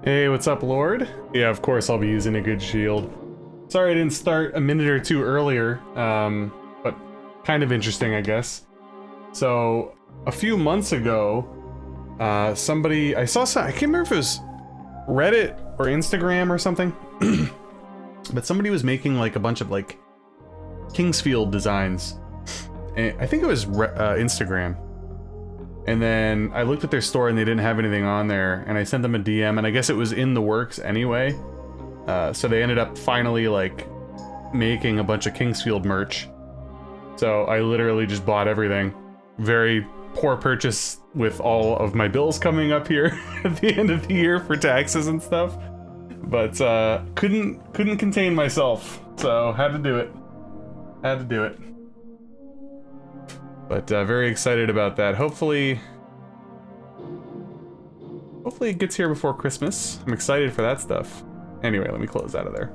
Hey, what's up, Lord? Yeah, of course I'll be using a good shield. Sorry I didn't start a minute or two earlier, but kind of interesting, I guess. So, a few months ago, I saw some, I can't remember if it was Reddit or Instagram or something, but somebody was making like a bunch of like Kingsfield designs. And I think it was Instagram. And then I looked at their store and they didn't have anything on there, and I sent them a DM, and I guess it was in the works anyway. So they ended up finally like making a bunch of Kingsfield merch. So I literally just bought everything. Very poor purchase with all of my bills coming up here at the end of the year for taxes and stuff. But couldn't contain myself, so had to do it. But very excited about that. Hopefully it gets here before Christmas. I'm excited for that stuff. Anyway, let me close out of there.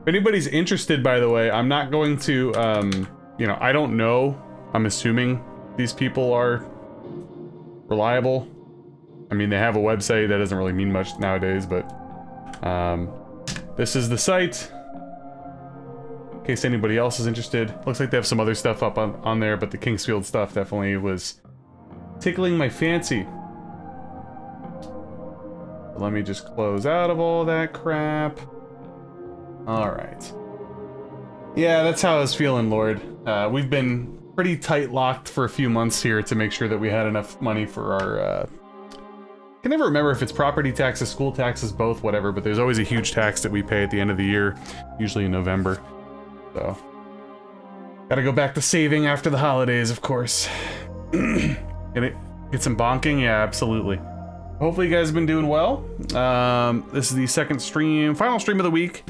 If anybody's interested, by the way, I'm not going to, I don't know. I'm assuming these people are reliable. I mean, they have a website. That doesn't really mean much nowadays, but this is the site. In case anybody else is interested. Looks like they have some other stuff up on there, but the Kingsfield stuff definitely was tickling my fancy. Let me just close out of all that crap. Alright. Yeah, that's how I was feeling, Lord. We've been pretty tight-locked for a few months here to make sure that we had enough money for our... I can never remember if it's property taxes, school taxes, both, whatever, but there's always a huge tax that we pay at the end of the year, usually in November. So, gotta go back to saving after the holidays, of course. Gonna get some bonking? Yeah, absolutely. Hopefully you guys have been doing well. This is the second stream, final stream of the week.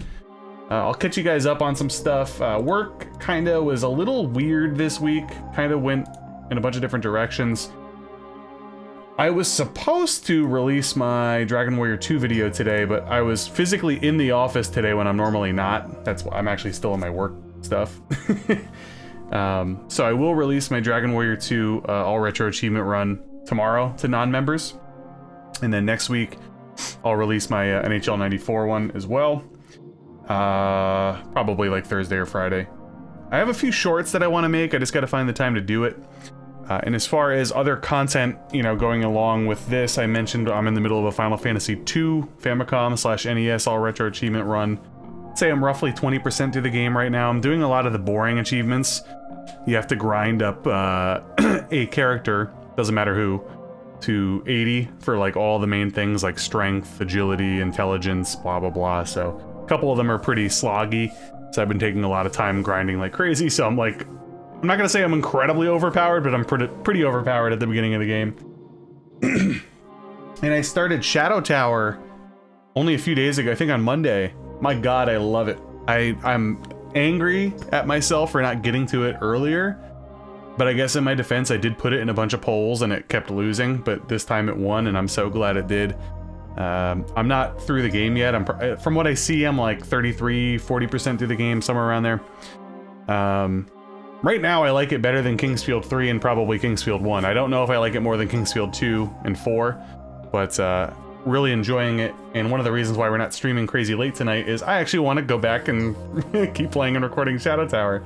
I'll catch you guys up on some stuff. Work kinda was a little weird this week. Kinda went in a bunch of different directions. I was supposed to release my Dragon Warrior 2 video today, but I was physically in the office today when I'm normally not. That's why I'm actually still in my work stuff. So I will release my Dragon Warrior 2 All Retro Achievement Run tomorrow to non-members. And then next week, I'll release my NHL 94 one as well. Probably like Thursday or Friday. I have a few shorts that I want to make. I just got to find the time to do it. And as far as other content, going along with this, I mentioned I'm in the middle of a Final Fantasy II Famicom/NES All Retro Achievement Run. I'd say I'm roughly 20% through the game right now. I'm doing a lot of the boring achievements. You have to grind up a character, doesn't matter who, to 80 for like all the main things like strength, agility, intelligence, blah blah blah. So a couple of them are pretty sloggy, so I've been taking a lot of time grinding like crazy. So I'm not gonna say I'm incredibly overpowered, but I'm pretty overpowered at the beginning of the game. And I started Shadow Tower only a few days ago, I think on Monday. My god, I love it. I'm angry at myself for not getting to it earlier, but I guess in my defense I did put it in a bunch of polls and it kept losing, but this time it won and I'm so glad it did. I'm not through the game yet. From what I see, I'm like 33-40% through the game, somewhere around there. Right now, I like it better than Kingsfield 3 and probably Kingsfield 1. I don't know if I like it more than Kingsfield 2 and 4, but really enjoying it. And one of the reasons why we're not streaming crazy late tonight is I actually want to go back and keep playing and recording Shadow Tower.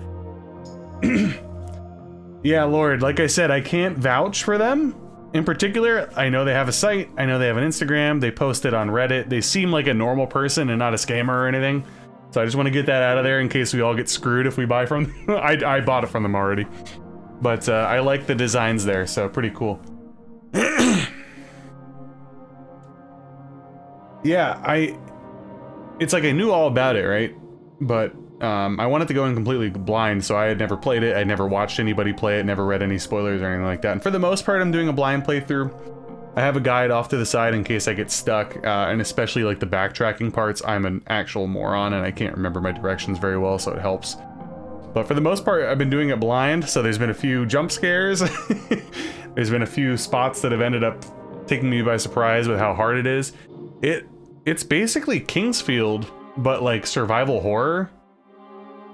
Yeah, Lord, like I said, I can't vouch for them. In particular, I know they have a site, I know they have an Instagram, they post it on Reddit. They seem like a normal person and not a scammer or anything. So I just want to get that out of there in case we all get screwed if we buy from them. I bought it from them already. But I like the designs there, so pretty cool. Yeah, it's like I knew all about it, right? But I wanted to go in completely blind, so I had never played it, I'd never watched anybody play it, never read any spoilers or anything like that. And for the most part, I'm doing a blind playthrough. I have a guide off to the side in case I get stuck, and especially like the backtracking parts, I'm an actual moron and I can't remember my directions very well, so it helps. But for the most part, I've been doing it blind, so there's been a few jump scares. There's been a few spots that have ended up taking me by surprise with how hard it is. It's basically Kingsfield, but like survival horror.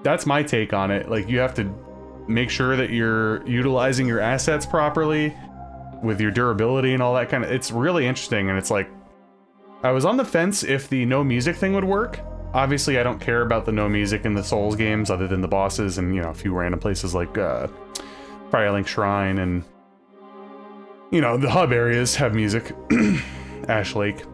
That's my take on it. Like, you have to make sure that you're utilizing your assets properly with your durability and all that kind of, it's really interesting. And it's like, I was on the fence if the no music thing would work. Obviously, I don't care about the no music in the Souls games other than the bosses and, you know, a few random places like Firelink Shrine and, you know, the hub areas have music. Ash Lake.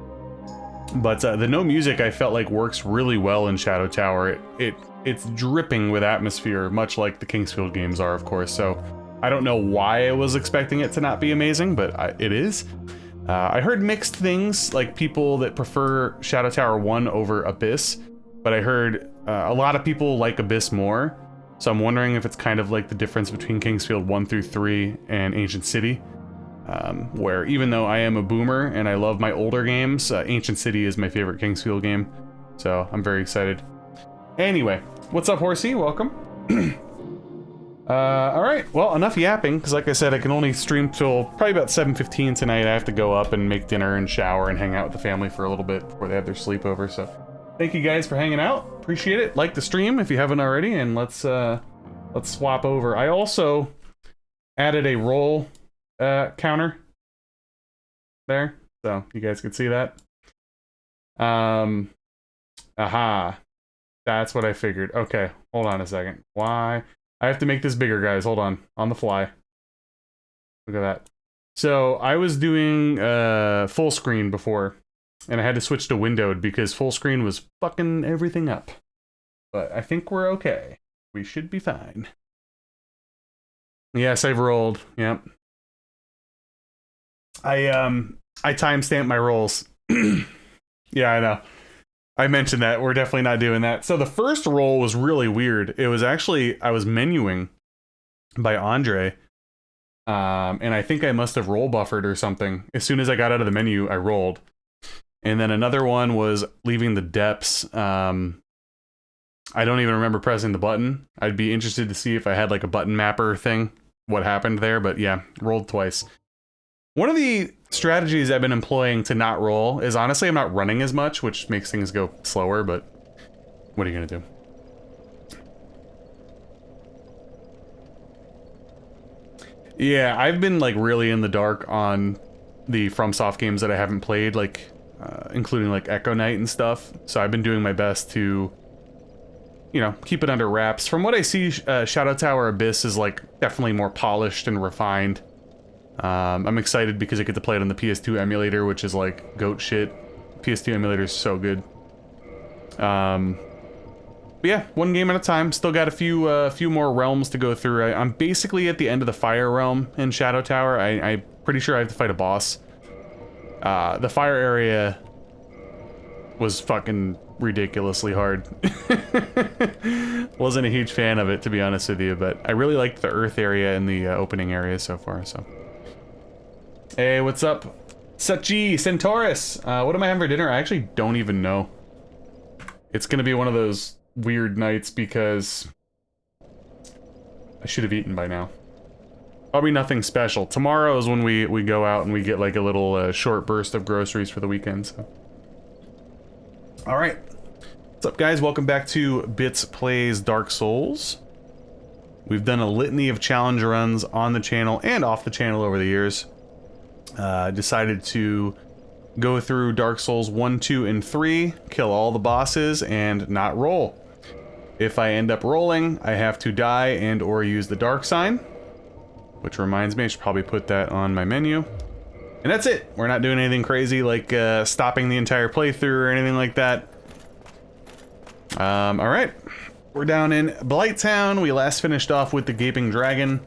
But the no music I felt like works really well in Shadow Tower. It's dripping with atmosphere, much like the Kingsfield games are, of course. So I don't know why I was expecting it to not be amazing, but it is. I heard mixed things, like people that prefer Shadow Tower 1 over Abyss, but I heard a lot of people like Abyss more. So I'm wondering if it's kind of like the difference between Kingsfield 1 through 3 and Ancient City. Where even though I am a boomer and I love my older games, Ancient City is my favorite Kingsfield game. So I'm very excited. Anyway, what's up, Horsey? Welcome. Alright, well, enough yapping, because like I said, I can only stream till probably about 7:15 tonight. I have to go up and make dinner and shower and hang out with the family for a little bit before they have their sleepover, so thank you guys for hanging out. Appreciate it. Like the stream if you haven't already, and let's swap over. I also added a roll counter there, so you guys can see that. Aha. That's what I figured. Okay, hold on a second. Why? I have to make this bigger, guys. Hold on the fly. Look at that. So I was doing full screen before, and I had to switch to windowed because full screen was fucking everything up. But I think we're okay. We should be fine. Yes, I've rolled. Yep. I timestamped my rolls. Yeah, I know. I mentioned that. We're definitely not doing that. So the first roll was really weird. It was actually, I was menuing by Andre. And I think I must have roll buffered or something. As soon as I got out of the menu, I rolled. And then another one was leaving the depths. I don't even remember pressing the button. I'd be interested to see if I had like a button mapper thing, what happened there. But yeah, rolled twice. One of the strategies I've been employing to not roll is honestly I'm not running as much, which makes things go slower, but what are you gonna do? Yeah, I've been like really in the dark on the FromSoft games that I haven't played, like including like Echo Knight and stuff. So I've been doing my best to, you know, keep it under wraps. From what I see, Shadow Tower Abyss is like definitely more polished and refined. I'm excited because I get to play it on the PS2 emulator, which is like goat shit. PS2 emulator is so good. But yeah, one game at a time. Still got a few more realms to go through. I'm basically at the end of the fire realm in Shadow Tower. I'm pretty sure I have to fight a boss. The fire area was fucking ridiculously hard. Wasn't a huge fan of it, to be honest with you, but I really liked the earth area and the opening area so far, so. Hey, what's up? Sachi, Centaurus! What am I having for dinner? I actually don't even know. It's gonna be one of those weird nights because I should have eaten by now. Probably nothing special. Tomorrow is when we go out and we get like a little short burst of groceries for the weekend, so. Alright. What's up, guys? Welcome back to Bits Plays Dark Souls. We've done a litany of challenge runs on the channel and off the channel over the years. Decided to go through Dark Souls 1, 2, and 3, kill all the bosses, and not roll. If I end up rolling, I have to die and or use the dark sign. Which reminds me, I should probably put that on my menu. And that's it. We're not doing anything crazy like stopping the entire playthrough or anything like that. Alright. We're down in Blighttown. We last finished off with the Gaping Dragon.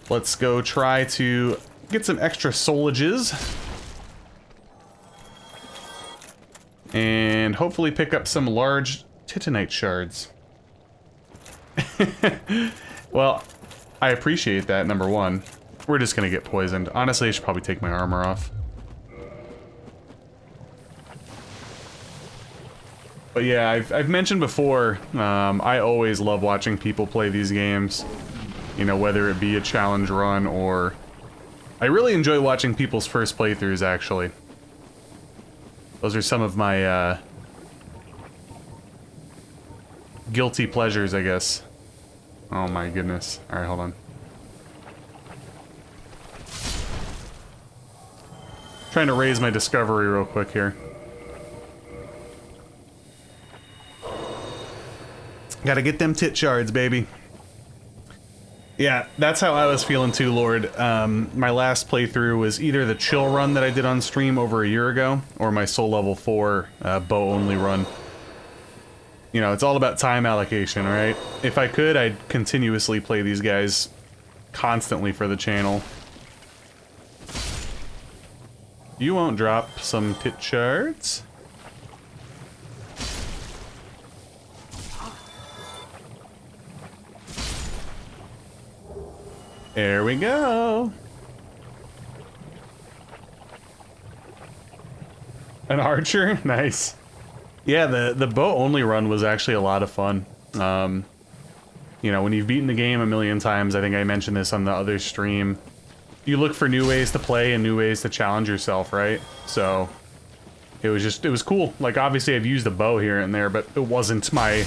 Let's go try to get some extra soulages. And hopefully pick up some large titanite shards. Well, I appreciate that, number one. We're just gonna get poisoned. Honestly, I should probably take my armor off. But yeah, I've mentioned before, I always love watching people play these games. You know, whether it be a challenge run or... I really enjoy watching people's first playthroughs, actually. Those are some of my, guilty pleasures, I guess. Oh my goodness. Alright, hold on. Trying to raise my discovery real quick here. Gotta get them tit shards, baby. Yeah, that's how I was feeling too, Lord. My last playthrough was either the chill run that I did on stream over a year ago, or my soul level 4 bow-only run. You know, it's all about time allocation, right? If I could, I'd continuously play these guys constantly for the channel. You won't drop some tit shards? There we go. An archer? Nice. Yeah, the bow-only run was actually a lot of fun. You know, when you've beaten the game a million times, I think I mentioned this on the other stream, you look for new ways to play and new ways to challenge yourself, right? So, it was cool. Like, obviously I've used a bow here and there, but it wasn't my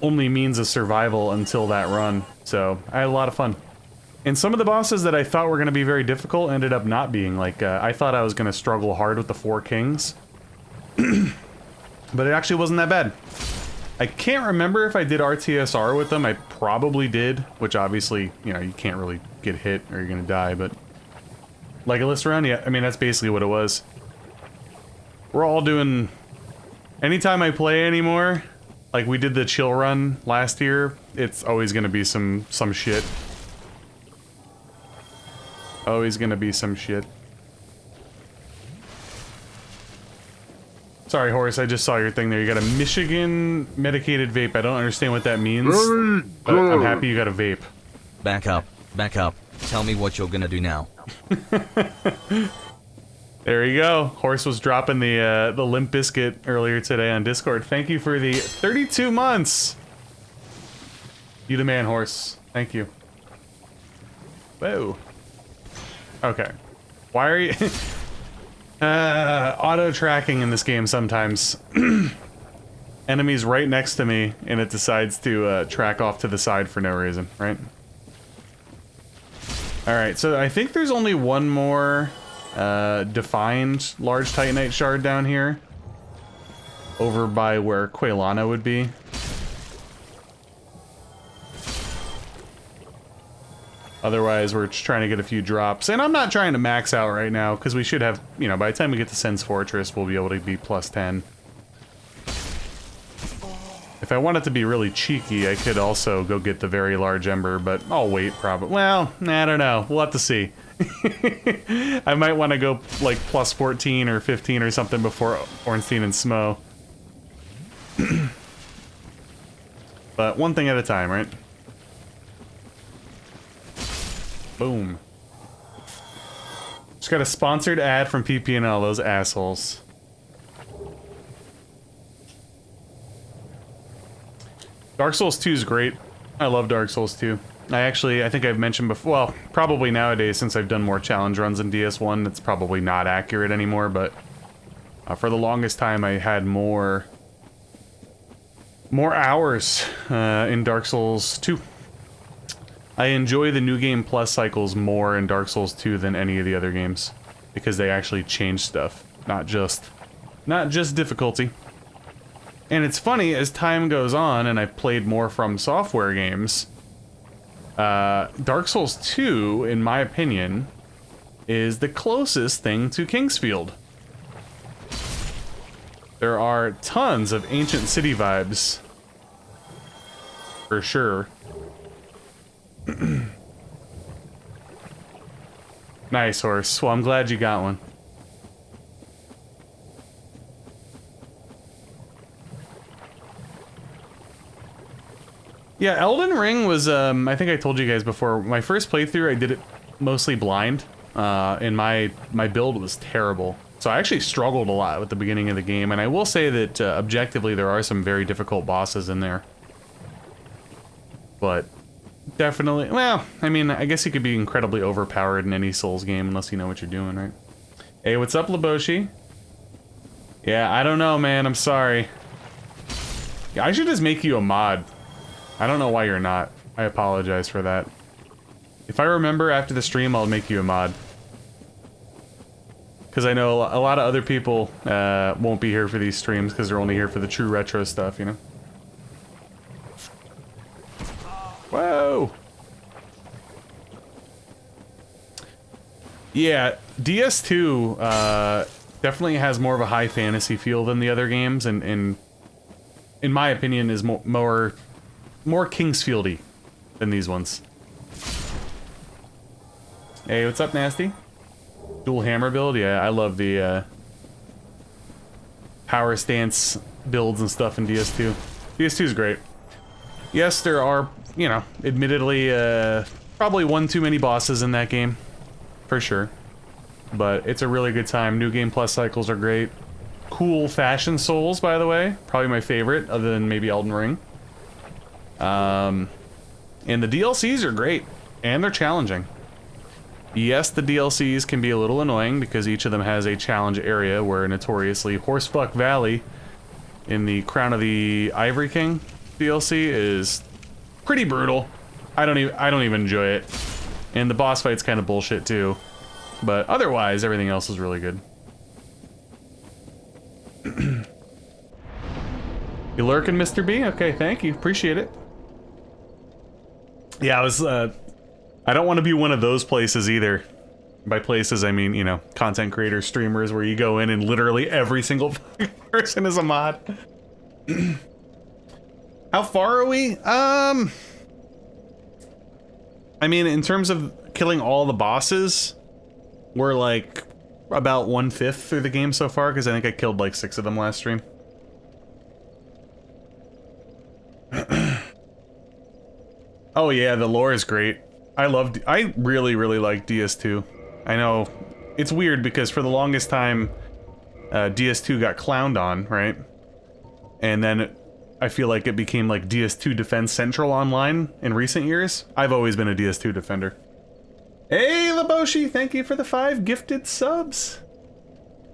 only means of survival until that run. So, I had a lot of fun. And some of the bosses that I thought were going to be very difficult ended up not being. Like, I thought I was going to struggle hard with the 4 kings. But it actually wasn't that bad. I can't remember if I did RTSR with them. I probably did, which obviously, you know, you can't really get hit or you're going to die, but... Legolas run? Yeah, I mean, that's basically what it was. We're all doing... Anytime I play anymore, like we did the chill run last year, it's always going to be some shit. Always gonna be some shit. Sorry, Horace, I just saw your thing there. You got a Michigan medicated vape. I don't understand what that means, but I'm happy you got a vape. Back up. Back up. Tell me what you're gonna do now. There you go. Horace was dropping the Limp Biscuit earlier today on Discord. Thank you for the 32 months! You the man, Horse. Thank you. Whoa. Okay. Why are you... auto-tracking in this game sometimes. Enemies right next to me, and it decides to track off to the side for no reason, right? Alright, so I think there's only one more defined large Titanite shard down here. Over by where Quelaag would be. Otherwise, we're just trying to get a few drops. And I'm not trying to max out right now, because we should have, you know, by the time we get to Sen's Fortress, we'll be able to be plus 10. If I wanted to be really cheeky, I could also go get the very large ember, but I'll wait probably. Well, I don't know. We'll have to see. I might want to go, like, plus 14 or 15 or something before Ornstein and Smo. But one thing at a time, right? Boom. Just got a sponsored ad from PP&L, those assholes. Dark Souls 2 is great. I love Dark Souls 2. I think I've mentioned before, well, probably nowadays since I've done more challenge runs in DS1, it's probably not accurate anymore, but for the longest time I had more hours in Dark Souls 2. I enjoy the New Game Plus cycles more in Dark Souls 2 than any of the other games, because they actually change stuff, not just difficulty. And it's funny, as time goes on and I've played more FromSoftware games, Dark Souls 2, in my opinion, is the closest thing to Kingsfield. There are tons of ancient city vibes, for sure. Nice, Horse. Well, I'm glad you got one. Yeah, Elden Ring was, I think I told you guys before, my first playthrough, I did it mostly blind, and my build was terrible. So I actually struggled a lot with the beginning of the game, and I will say that, objectively, there are some very difficult bosses in there. But... definitely, well, I mean, I guess you could be incredibly overpowered in any Souls game unless you know what you're doing, right? Hey, what's up, Laboshi? Yeah, I don't know, man, I'm sorry. Yeah, I should just make you a mod. I don't know why you're not. I apologize for that. If I remember after the stream, I'll make you a mod. Because I know a lot of other people won't be here for these streams because they're only here for the true retro stuff, you know? Whoa! Yeah, DS2 definitely has more of a high fantasy feel than the other games, and in my opinion is more Kingsfieldy than these ones. Hey, what's up, Nasty? Dual hammer build? Yeah, I love the power stance builds and stuff in DS2. DS2 is great. Yes, there are, you know, admittedly, probably one too many bosses in that game. For sure. But it's a really good time. New Game Plus cycles are great. Cool fashion souls, by the way. Probably my favorite, other than maybe Elden Ring. And the DLCs are great. And they're challenging. Yes, the DLCs can be a little annoying because each of them has a challenge area where notoriously Horsefuck Valley in the Crown of the Ivory King DLC is pretty brutal. I don't even enjoy it. And the boss fight's kind of bullshit too. But otherwise, everything else is really good. You lurking, Mr. B? Okay, thank you. Appreciate it. Yeah, I don't want to be one of those places either. By places, I mean, you know, content creators, streamers, where you go in and literally every single person is a mod. How far are we? I mean, in terms of killing all the bosses, we're like about 1/5 through the game so far, because I think I killed like 6 of them last stream. Oh yeah, the lore is great. I really, really like DS2. I know it's weird because for the longest time, DS2 got clowned on, right? And then I feel like it became like DS2 Defense Central online in recent years. I've always been a DS2 defender. Hey, Laboshi, thank you for the 5 gifted subs.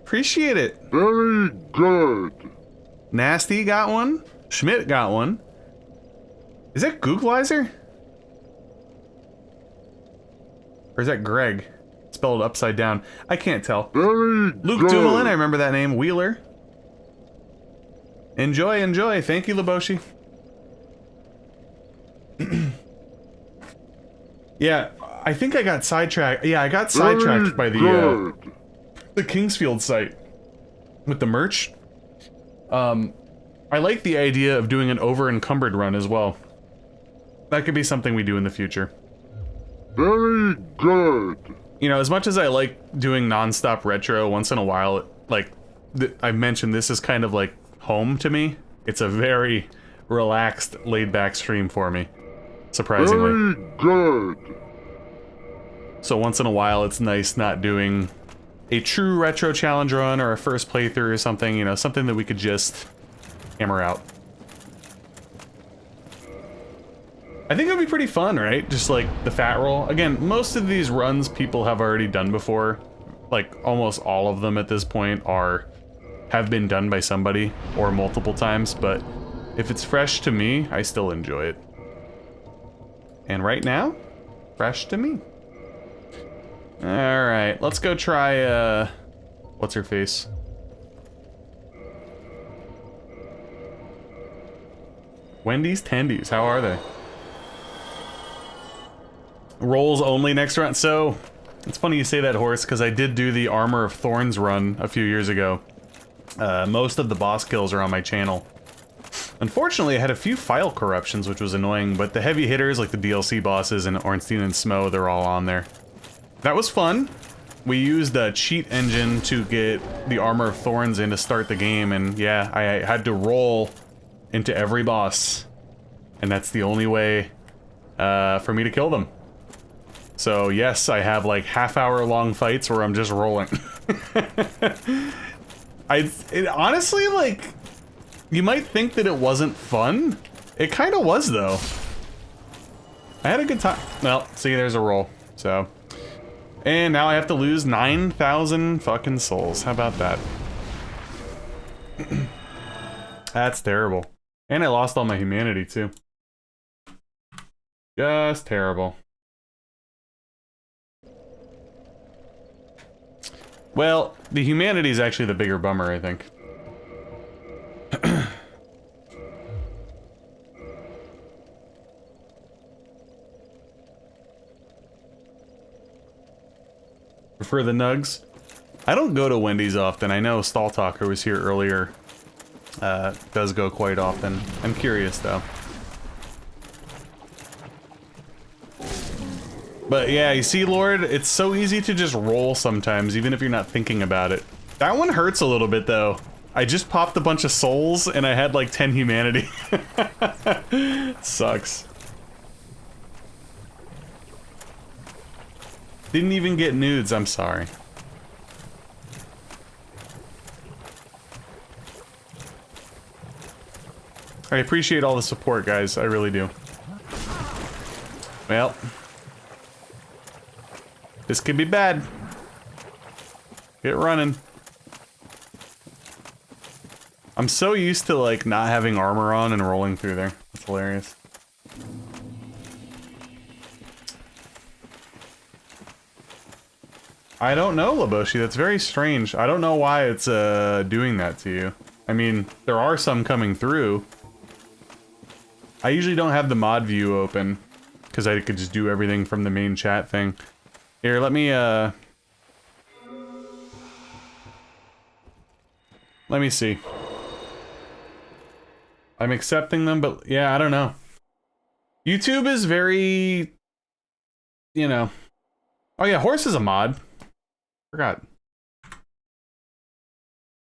Appreciate it. Very good. Nasty got one. Schmidt got one. Is that Googlizer? Or is that Greg? Spelled upside down. I can't tell. Very Luke good. Dumoulin, I remember that name. Wheeler. Enjoy, enjoy. Thank you, Laboshi. Yeah, I think I got sidetracked. Yeah, I got sidetracked by the Kingsfield site with the merch. I like the idea of doing an over-encumbered run as well. That could be something we do in the future. Very good. You know, as much as I like doing non-stop retro, once in a while, like, I mentioned, this is kind of like home to me. It's a very relaxed, laid-back stream for me, surprisingly. Very good. So once in a while, it's nice not doing a true retro challenge run or a first playthrough or something, you know, something that we could just hammer out. I think it would be pretty fun, right? Just like the fat roll. Again, most of these runs people have already done before. Like almost all of them at this point have been done by somebody or multiple times, but if it's fresh to me, I still enjoy it. And right now, fresh to me. Alright, let's go try, what's her face? Wendy's Tendies, how are they? Rolls only next round. So, it's funny you say that, Horse, because I did do the Armor of Thorns run a few years ago. Most of the boss kills are on my channel. Unfortunately, I had a few file corruptions, which was annoying, but the heavy hitters, like the DLC bosses and Ornstein and Smo, they're all on there. That was fun. We used a cheat engine to get the Armor of Thorns in to start the game, and yeah, I had to roll into every boss. And that's the only way for me to kill them. So yes, I have like half-hour-long fights where I'm just rolling. Honestly, like, you might think that it wasn't fun. It kind of was, though. I had a good time. Well, see, there's a roll. So, and now I have to lose 9,000 fucking souls. How about that? That's terrible. And I lost all my humanity, too. Just terrible. Well, the humanity is actually the bigger bummer, I think. Prefer the nugs? I don't go to Wendy's often. I know Stall Talker was here earlier. Does go quite often. I'm curious, though. But yeah, you see, Lord, it's so easy to just roll sometimes, even if you're not thinking about it. That one hurts a little bit, though. I just popped a bunch of souls, and I had like 10 humanity. Sucks. Didn't even get nudes, I'm sorry. I appreciate all the support, guys. I really do. Well, this could be bad. Get running. I'm so used to, like, not having armor on and rolling through there. That's hilarious. I don't know, Laboshi. That's very strange. I don't know why it's doing that to you. I mean, there are some coming through. I usually don't have the mod view open because I could just do everything from the main chat thing. Here, let me see. I'm accepting them, but yeah, I don't know. YouTube is very, you know. Oh yeah, horse is a mod. Forgot.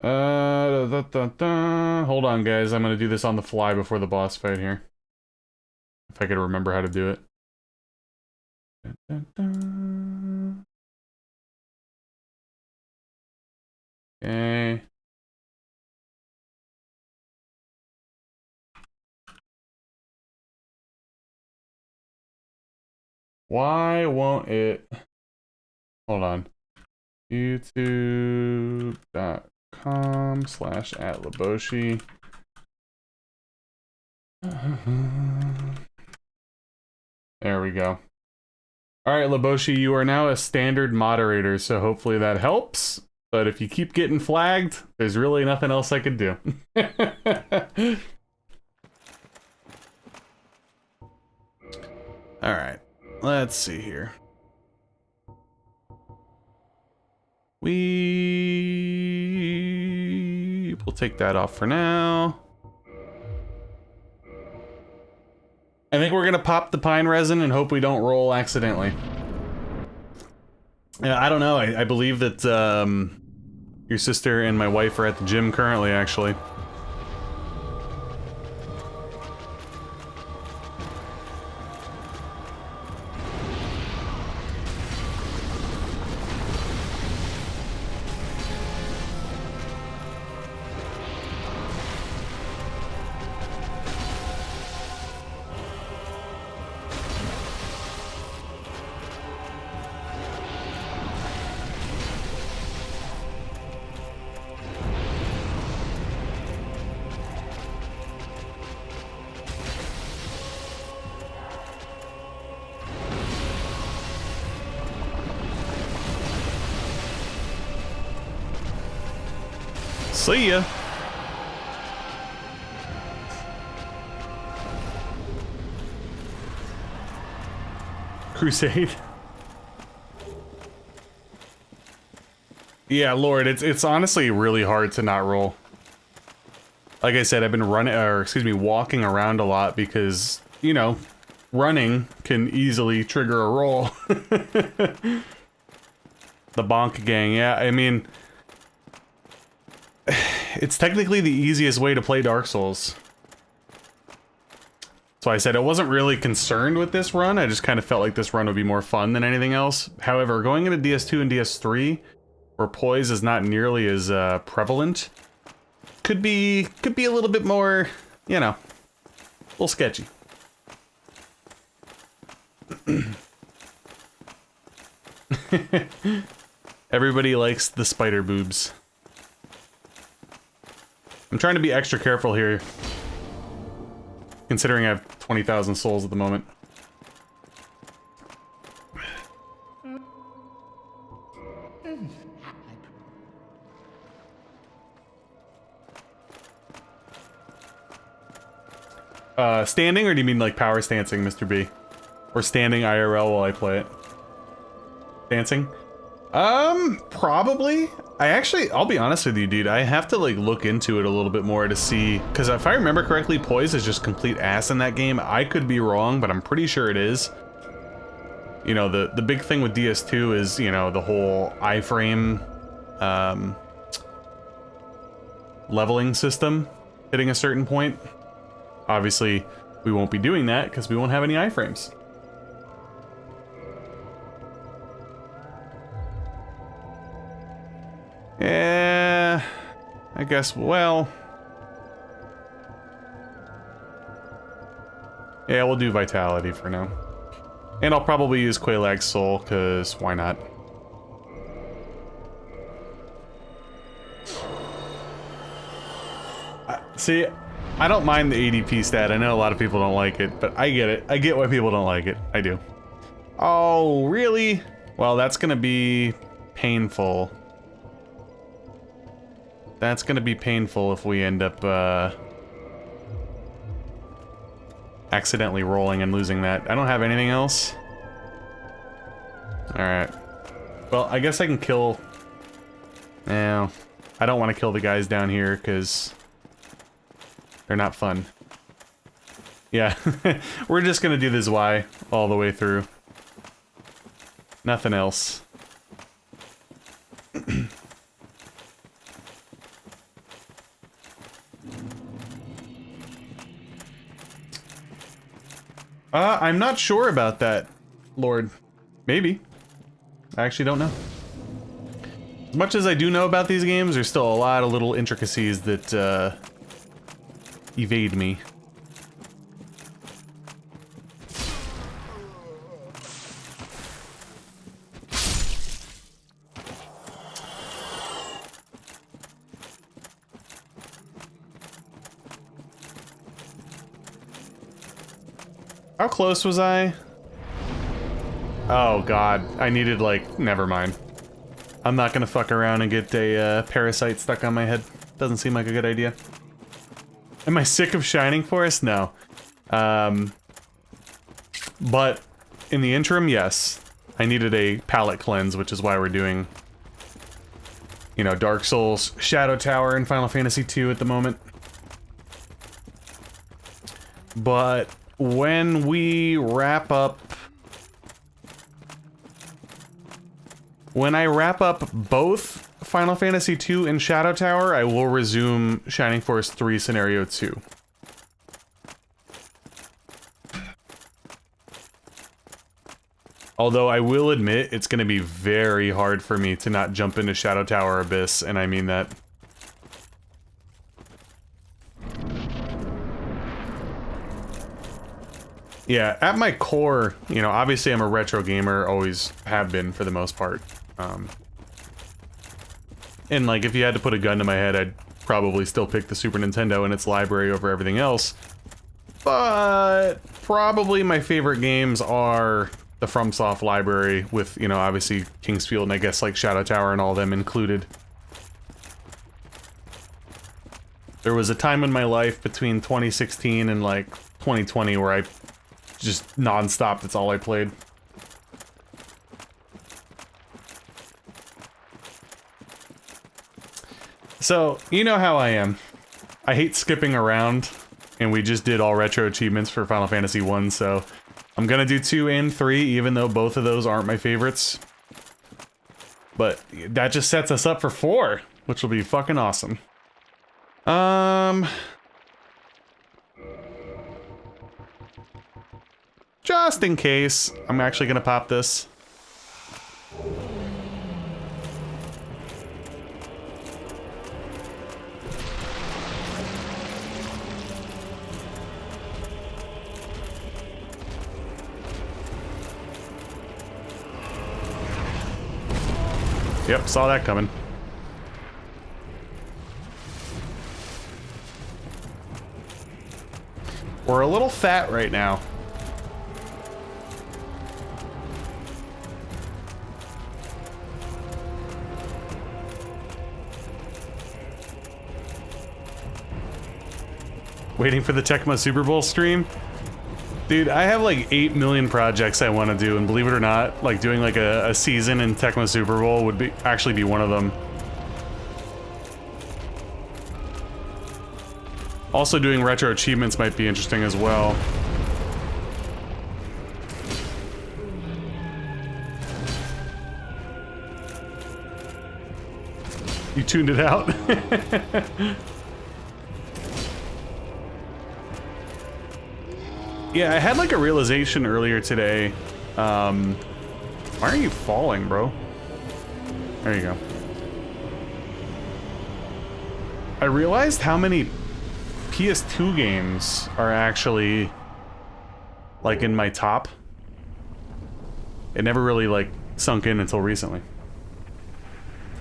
Hold on, guys. I'm gonna do this on the fly before the boss fight here. If I could remember how to do it. Okay. Why won't it? Hold on. YouTube.com/@Laboshi. There we go. Alright, Laboshi, you are now a standard moderator, so hopefully that helps. But if you keep getting flagged, there's really nothing else I could do. Alright, let's see here. We'll take that off for now. I think we're gonna pop the pine resin and hope we don't roll accidentally. Yeah, I don't know. I believe that your sister and my wife are at the gym currently, actually. See ya. Crusade. Yeah, Lord, it's honestly really hard to not roll. Like I said, I've been walking around a lot because, you know, running can easily trigger a roll. The bonk gang, yeah, I mean, it's technically the easiest way to play Dark Souls. So I said I wasn't really concerned with this run, I just kind of felt like this run would be more fun than anything else. However, going into DS2 and DS3, where poise is not nearly as prevalent, could be a little bit more, you know, a little sketchy. Everybody likes the spider boobs. I'm trying to be extra careful here, considering I have 20,000 souls at the moment. Standing, or do you mean like power stancing, Mr. B? Or standing IRL while I play it? Dancing? Probably. I'll be honest with you, dude. I have to like look into it a little bit more to see, because if I remember correctly, poise is just complete ass in that game. I could be wrong, but I'm pretty sure it is. You know, the big thing with DS2 is, you know, the whole iframe leveling system hitting a certain point. Obviously, we won't be doing that because we won't have any iframes. Yeah, I guess, well... Yeah, we'll do Vitality for now. And I'll probably use Quelaag's Soul, because why not? See, I don't mind the ADP stat. I know a lot of people don't like it, but I get it. I get why people don't like it. I do. Oh, really? Well, that's gonna be painful. That's gonna be painful if we end up, accidentally rolling and losing that. I don't have anything else. Alright. Well, I guess I can kill... No. I don't want to kill the guys down here, because... they're not fun. Yeah. We're just gonna do this Y all the way through. Nothing else. I'm not sure about that, Lord. Maybe. I actually don't know. As much as I do know about these games, there's still a lot of little intricacies that, evade me. How close was I? Oh god, I needed like, never mind. I'm not gonna fuck around and get a parasite stuck on my head. Doesn't seem like a good idea. Am I sick of Shining Force? No. But in the interim, yes. I needed a palate cleanse, which is why we're doing, you know, Dark Souls, Shadow Tower, and Final Fantasy II at the moment. But when we wrap up... when I wrap up both Final Fantasy II and Shadow Tower, I will resume Shining Force 3 Scenario 2. Although I will admit, it's going to be very hard for me to not jump into Shadow Tower Abyss, and I mean that. Yeah, at my core, you know, obviously I'm a retro gamer, always have been for the most part. And like, if you had to put a gun to my head, I'd probably still pick the Super Nintendo and its library over everything else. But probably my favorite games are the FromSoft library with, you know, obviously Kingsfield and I guess like Shadow Tower and all them included. There was a time in my life between 2016 and like 2020 where I just non-stop, that's all I played. So, you know how I am. I hate skipping around, and we just did all retro achievements for Final Fantasy 1, so I'm gonna do 2 and 3, even though both of those aren't my favorites. But that just sets us up for 4, which will be fucking awesome. Just in case, I'm actually gonna pop this. Yep, saw that coming. We're a little fat right now. Waiting for the Tecmo Super Bowl stream? Dude, I have like 8 million projects I want to do, and believe it or not, like doing like a season in Tecmo Super Bowl would be actually be one of them. Also doing retro achievements might be interesting as well. You tuned it out? Yeah, I had like a realization earlier today. Why are you falling, bro? There you go. I realized how many PS2 games are actually like in my top. It never really like sunk in until recently.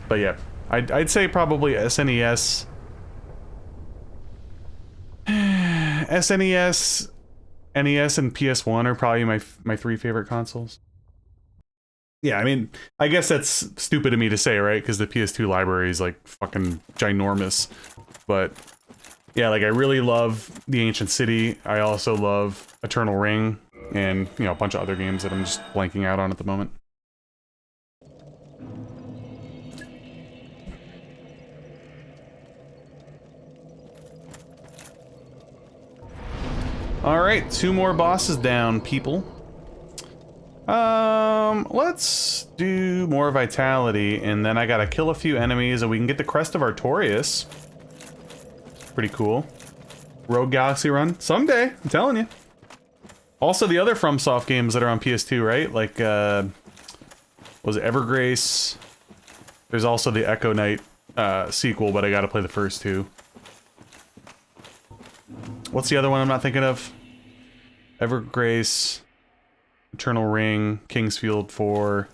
But yeah, I'd say probably SNES, SNES, NES, and PS1 are probably my 3 favorite consoles. Yeah, I mean, I guess that's stupid of me to say, right? Because the PS2 library is like fucking ginormous. But yeah, like I really love The Ancient City. I also love Eternal Ring, and you know, a bunch of other games that I'm just blanking out on at the moment. Alright, 2 more bosses down, people. Let's do more vitality, and then I gotta kill a few enemies, and we can get the Crest of Artorias. Pretty cool. Rogue Galaxy Run. Someday, I'm telling you. Also, the other FromSoft games that are on PS2, right? Like, was it Evergrace? There's also the Echo Knight sequel, but I gotta play the first 2. What's the other one I'm not thinking of? Evergrace, Eternal Ring, Kingsfield 4.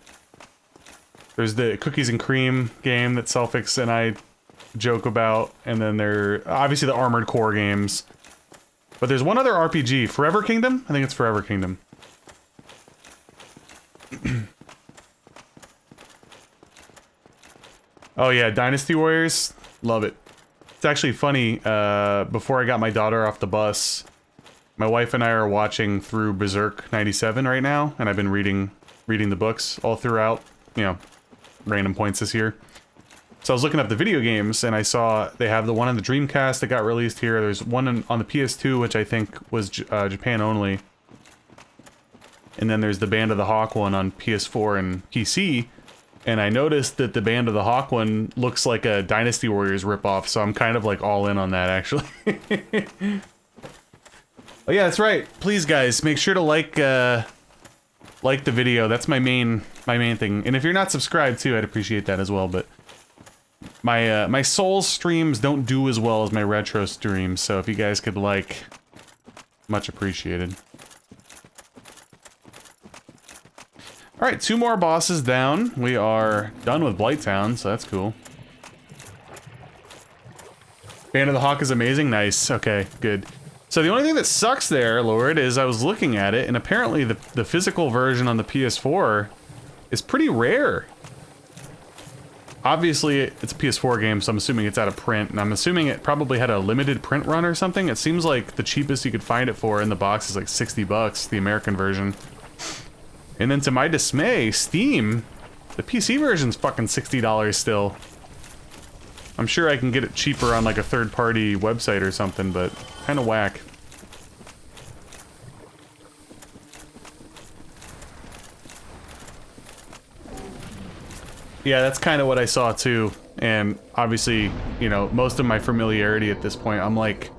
There's the Cookies and Cream game that Selfix and I joke about, and then there obviously the Armored Core games. But there's one other RPG, Forever Kingdom? I think it's Forever Kingdom. Oh yeah, Dynasty Warriors, love it. It's actually funny, before I got my daughter off the bus, my wife and I are watching through Berserk 97 right now, and I've been reading the books all throughout, you know, random points this year. So I was looking up the video games, and I saw they have the one on the Dreamcast that got released here. There's one on the PS2, which I think was Japan only. And then there's the Band of the Hawk one on PS4 and PC. And I noticed that the Band of the Hawk one looks like a Dynasty Warriors ripoff, so I'm kind of like all in on that, actually. Oh yeah, that's right. Please, guys, make sure to like the video. That's my main thing. And if you're not subscribed too, I'd appreciate that as well. But my Souls streams don't do as well as my retro streams, so if you guys could like, much appreciated. All right, 2 more bosses down. We are done with Blighttown, so that's cool. Band of the Hawk is amazing. Nice. Okay, good. So the only thing that sucks there, Lord, is I was looking at it, and apparently the physical version on the PS4 is pretty rare. Obviously, it's a PS4 game, so I'm assuming it's out of print, and I'm assuming it probably had a limited print run or something. It seems like the cheapest you could find it for in the box is like 60 bucks, the American version. And then to my dismay, Steam, the PC version's fucking $60 still. I'm sure I can get it cheaper on like a third-party website or something, but kind of whack. Yeah, that's kind of what I saw too. And obviously, you know, most of my familiarity at this point, I'm like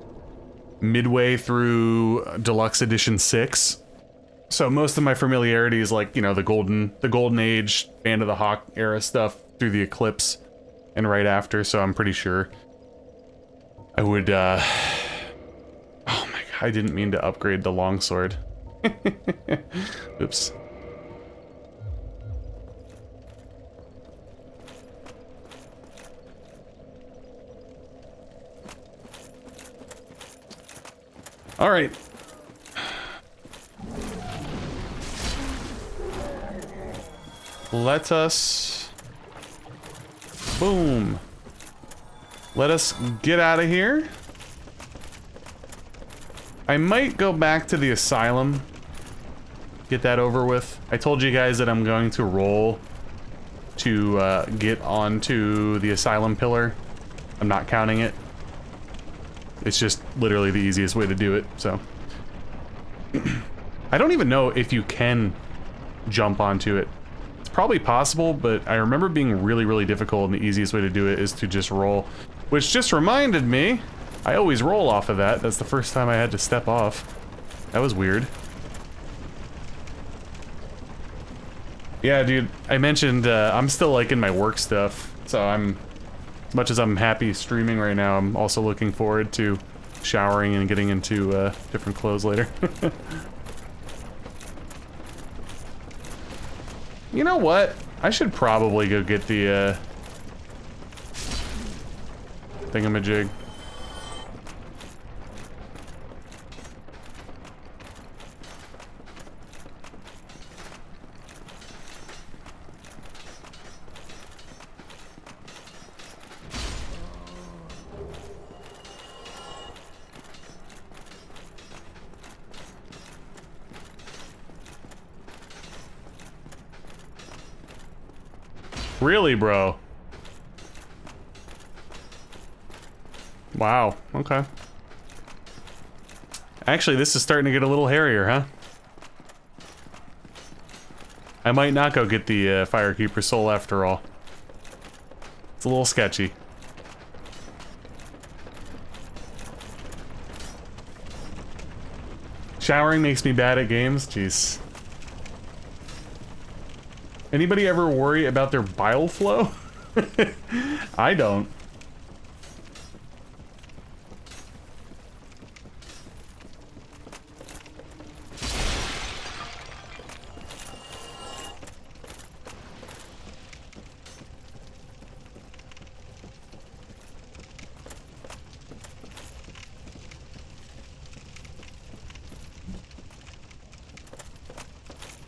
midway through Deluxe Edition 6. So most of my familiarity is like, you know, the golden age, Band of the Hawk era stuff through the Eclipse and right after, so I'm pretty sure I would, oh my god, I didn't mean to upgrade the longsword. Oops. All right. Let us... Boom. Let us get out of here. I might go back to the Asylum. Get that over with. I told you guys that I'm going to roll to get onto the Asylum pillar. I'm not counting it. It's just literally the easiest way to do it, so. I don't even know if you can jump onto it. It's probably possible, but I remember being really, really difficult, and the easiest way to do it is to just roll. Which just reminded me, I always roll off of that. That's the first time I had to step off. That was weird. Yeah, dude, I mentioned I'm still liking my work stuff, so as much as I'm happy streaming right now, I'm also looking forward to showering and getting into different clothes later. You know what? I should probably go get the thingamajig. Really, bro? Wow, okay. Actually, this is starting to get a little hairier, huh? I might not go get the Firekeeper soul after all. It's a little sketchy. Showering makes me bad at games? Jeez. Anybody ever worry about their bile flow? I don't.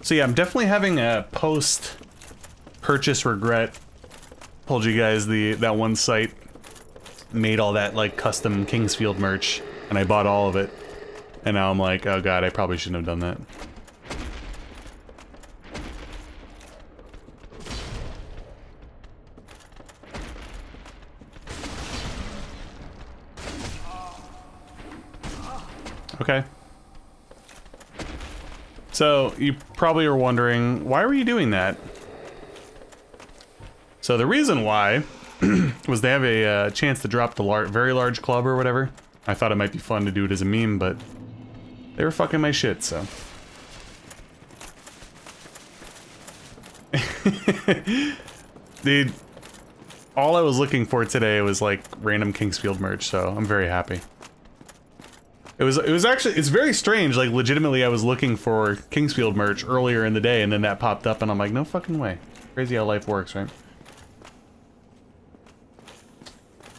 So yeah, I'm definitely having a post-purchase regret. Told you guys that one site made all that like custom Kingsfield merch, and I bought all of it. And now I'm like, oh god, I probably shouldn't have done that. Okay. So, you probably are wondering, why were you doing that? So the reason why was they have a chance to drop the very large club or whatever. I thought it might be fun to do it as a meme, but they were fucking my shit, so. Dude, all I was looking for today was like random Kingsfield merch, so I'm very happy. It was actually, it's very strange, like legitimately I was looking for Kingsfield merch earlier in the day and then that popped up and I'm like, no fucking way. Crazy how life works, right?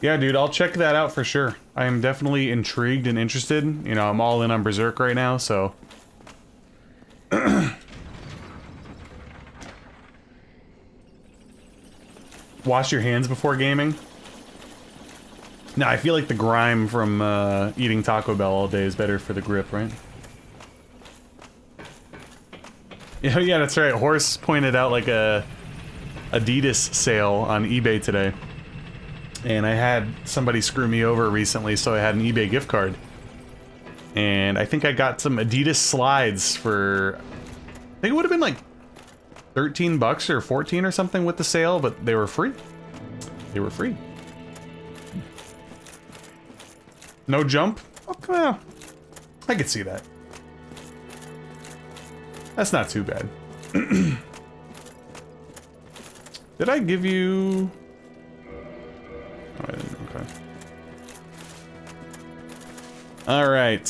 Yeah, dude, I'll check that out for sure. I am definitely intrigued and interested. You know, I'm all in on Berserk right now, so. Wash your hands before gaming. No, I feel like the grime from eating Taco Bell all day is better for the grip, right? Yeah, yeah, that's right. Horse pointed out like a Adidas sale on eBay today. And I had somebody screw me over recently, so I had an eBay gift card. And I think I got some Adidas slides for... I think it would have been like 13 bucks or 14 or something with the sale, but they were free. They were free. No jump? Oh, well, I could see that. That's not too bad. Did I give you... Oh, I didn't, okay. Alright.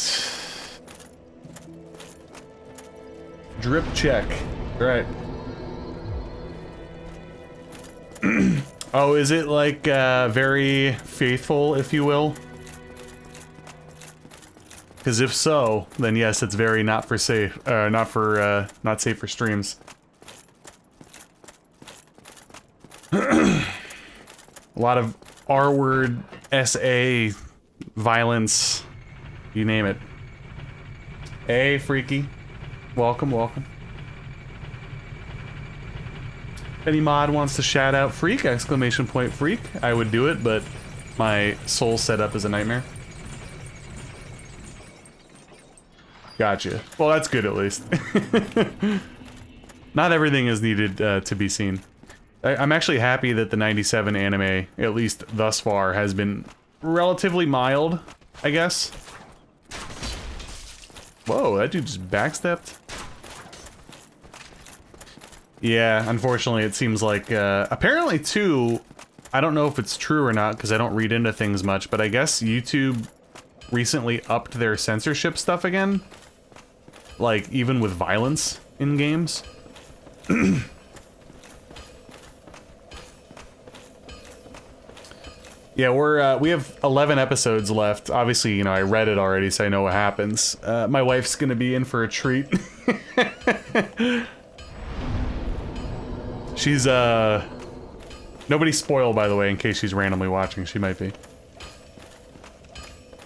Drip check. Right. Oh, is it like very faithful, if you will? Because if so, then yes, it's very not safe for streams. A lot of R-word, SA, violence, you name it. Hey, Freaky. Welcome, welcome. If any mod wants to shout out Freak, exclamation point Freak, I would do it, but my soul setup is a nightmare. Gotcha. Well, that's good at least. Not everything is needed to be seen. I'm actually happy that the 97 anime, at least thus far, has been relatively mild, I guess. Whoa, that dude just backstepped. Yeah, unfortunately it seems like, apparently too, I don't know if it's true or not because I don't read into things much, but I guess YouTube recently upped their censorship stuff again. Like, even with violence in games. Yeah, we have 11 episodes left. Obviously, you know, I read it already, so I know what happens. My wife's gonna be in for a treat. She's, nobody spoil, by the way, in case she's randomly watching. She might be.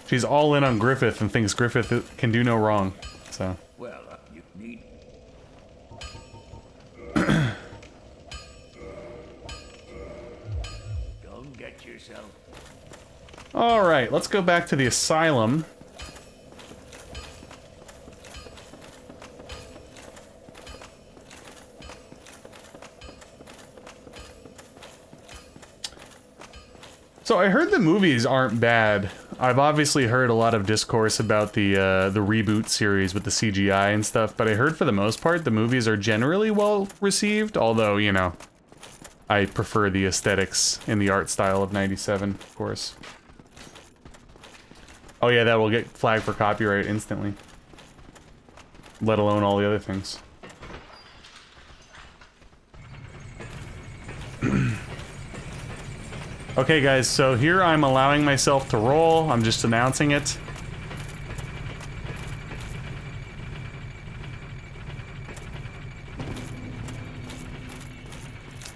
She's all in on Griffith and thinks Griffith can do no wrong, so. Well, you need. Go get yourself. Alright, let's go back to the asylum. So I heard the movies aren't bad. I've obviously heard a lot of discourse about the reboot series with the CGI and stuff, but I heard for the most part the movies are generally well received, although, you know, I prefer the aesthetics and the art style of 97, of course. Oh yeah, that will get flagged for copyright instantly. Let alone all the other things. Okay guys, so here I'm allowing myself to roll. I'm just announcing it.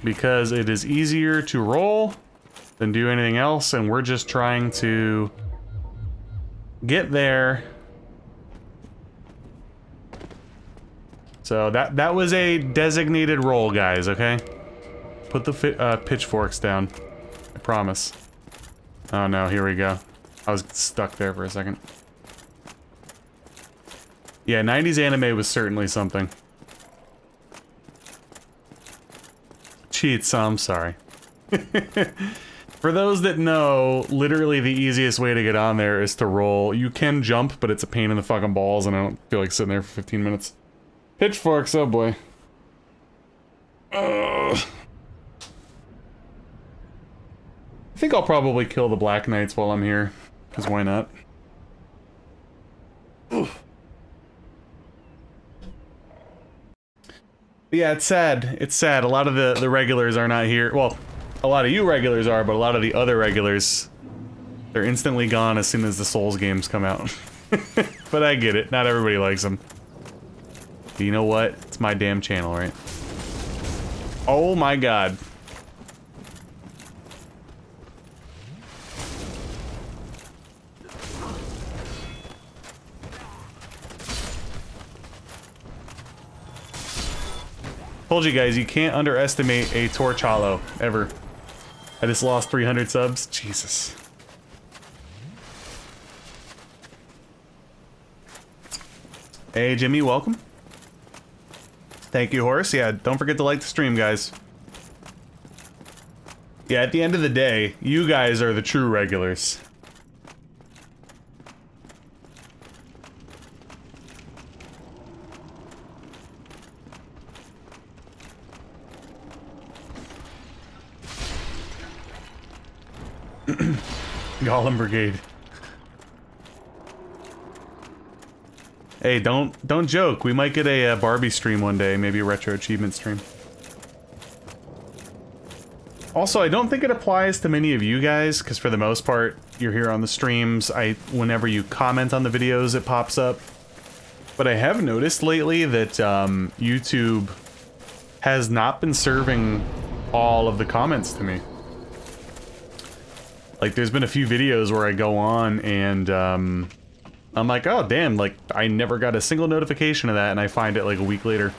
Because it is easier to roll than do anything else, and we're just trying to get there. So that was a designated roll, guys, okay? Put the pitchforks down. I promise. Oh no, here we go. I was stuck there for a second. Yeah, 90s anime was certainly something. Cheats, I'm sorry. For those that know, literally the easiest way to get on there is to roll. You can jump, but it's a pain in the fucking balls, and I don't feel like sitting there for 15 minutes. Pitchforks, oh boy. Ugh. I think I'll probably kill the Black Knights while I'm here, because why not? Oof. But yeah, it's sad. It's sad. A lot of the regulars are not here. Well, a lot of you regulars are, but a lot of the other regulars, they're instantly gone as soon as the Souls games come out. But I get it. Not everybody likes them. But you know what? It's my damn channel, right? Oh my god. Told you guys, you can't underestimate a Torch Hollow, ever. I just lost 300 subs. Jesus. Hey, Jimmy, welcome. Thank you, Horace. Yeah, don't forget to like the stream, guys. Yeah, at the end of the day, you guys are the true regulars. Golem Brigade. Hey, don't joke. We might get a Barbie stream one day, maybe a retro achievement stream. Also, I don't think it applies to many of you guys, because for the most part, you're here on the streams. Whenever you comment on the videos, it pops up. But I have noticed lately that YouTube has not been serving all of the comments to me. Like, there's been a few videos where I go on and I'm like, oh damn, like I never got a single notification of that, and I find it like a week later.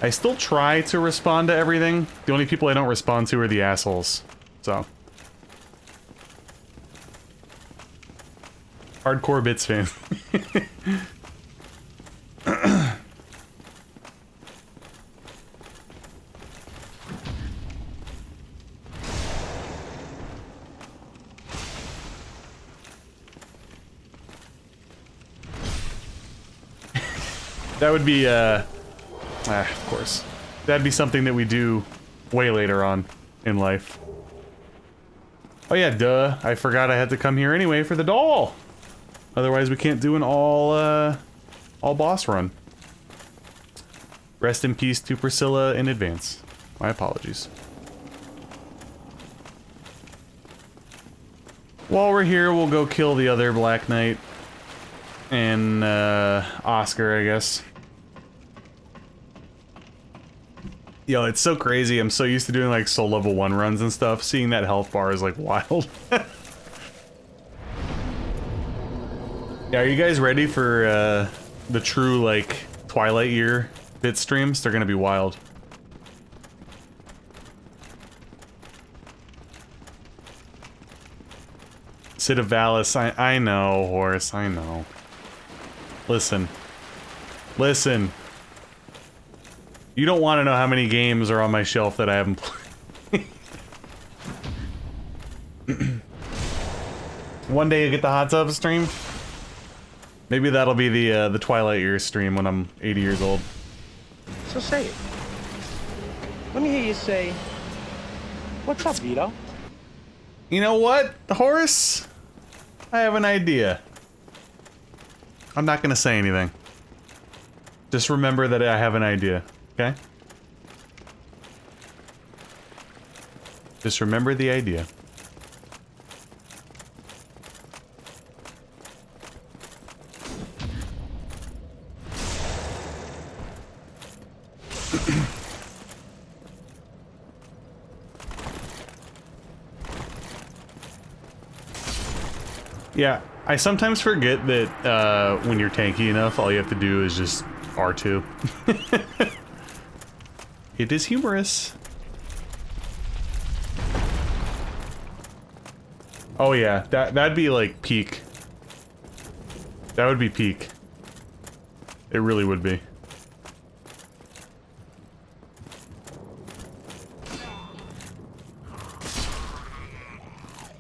I still try to respond to everything. The only people I don't respond to are the assholes. So. Hardcore Bits fan. That would be, of course. That'd be something that we do way later on in life. Oh yeah, duh. I forgot I had to come here anyway for the doll. Otherwise we can't do an all boss run. Rest in peace to Priscilla in advance. My apologies. While we're here, we'll go kill the other Black Knight. And, Oscar, I guess. Yo, it's so crazy. I'm so used to doing, like, soul level 1 runs and stuff. Seeing that health bar is, like, wild. Yeah, are you guys ready for, the true, like, Twilight Year bit streams? They're gonna be wild. Cid of Valis, I know, Horse, I know. Listen. Listen. You don't want to know how many games are on my shelf that I haven't played. One day you get the hot tub stream. Maybe that'll be the Twilight Year stream when I'm 80 years old. So say it. Let me hear you say, "What's up, Vito?" You know what, Horace? I have an idea. I'm not gonna say anything. Just remember that I have an idea, okay? Just remember the idea. Yeah, I sometimes forget that when you're tanky enough, all you have to do is just R2. It is humorous. Oh yeah, that'd be like peak. That would be peak. It really would be.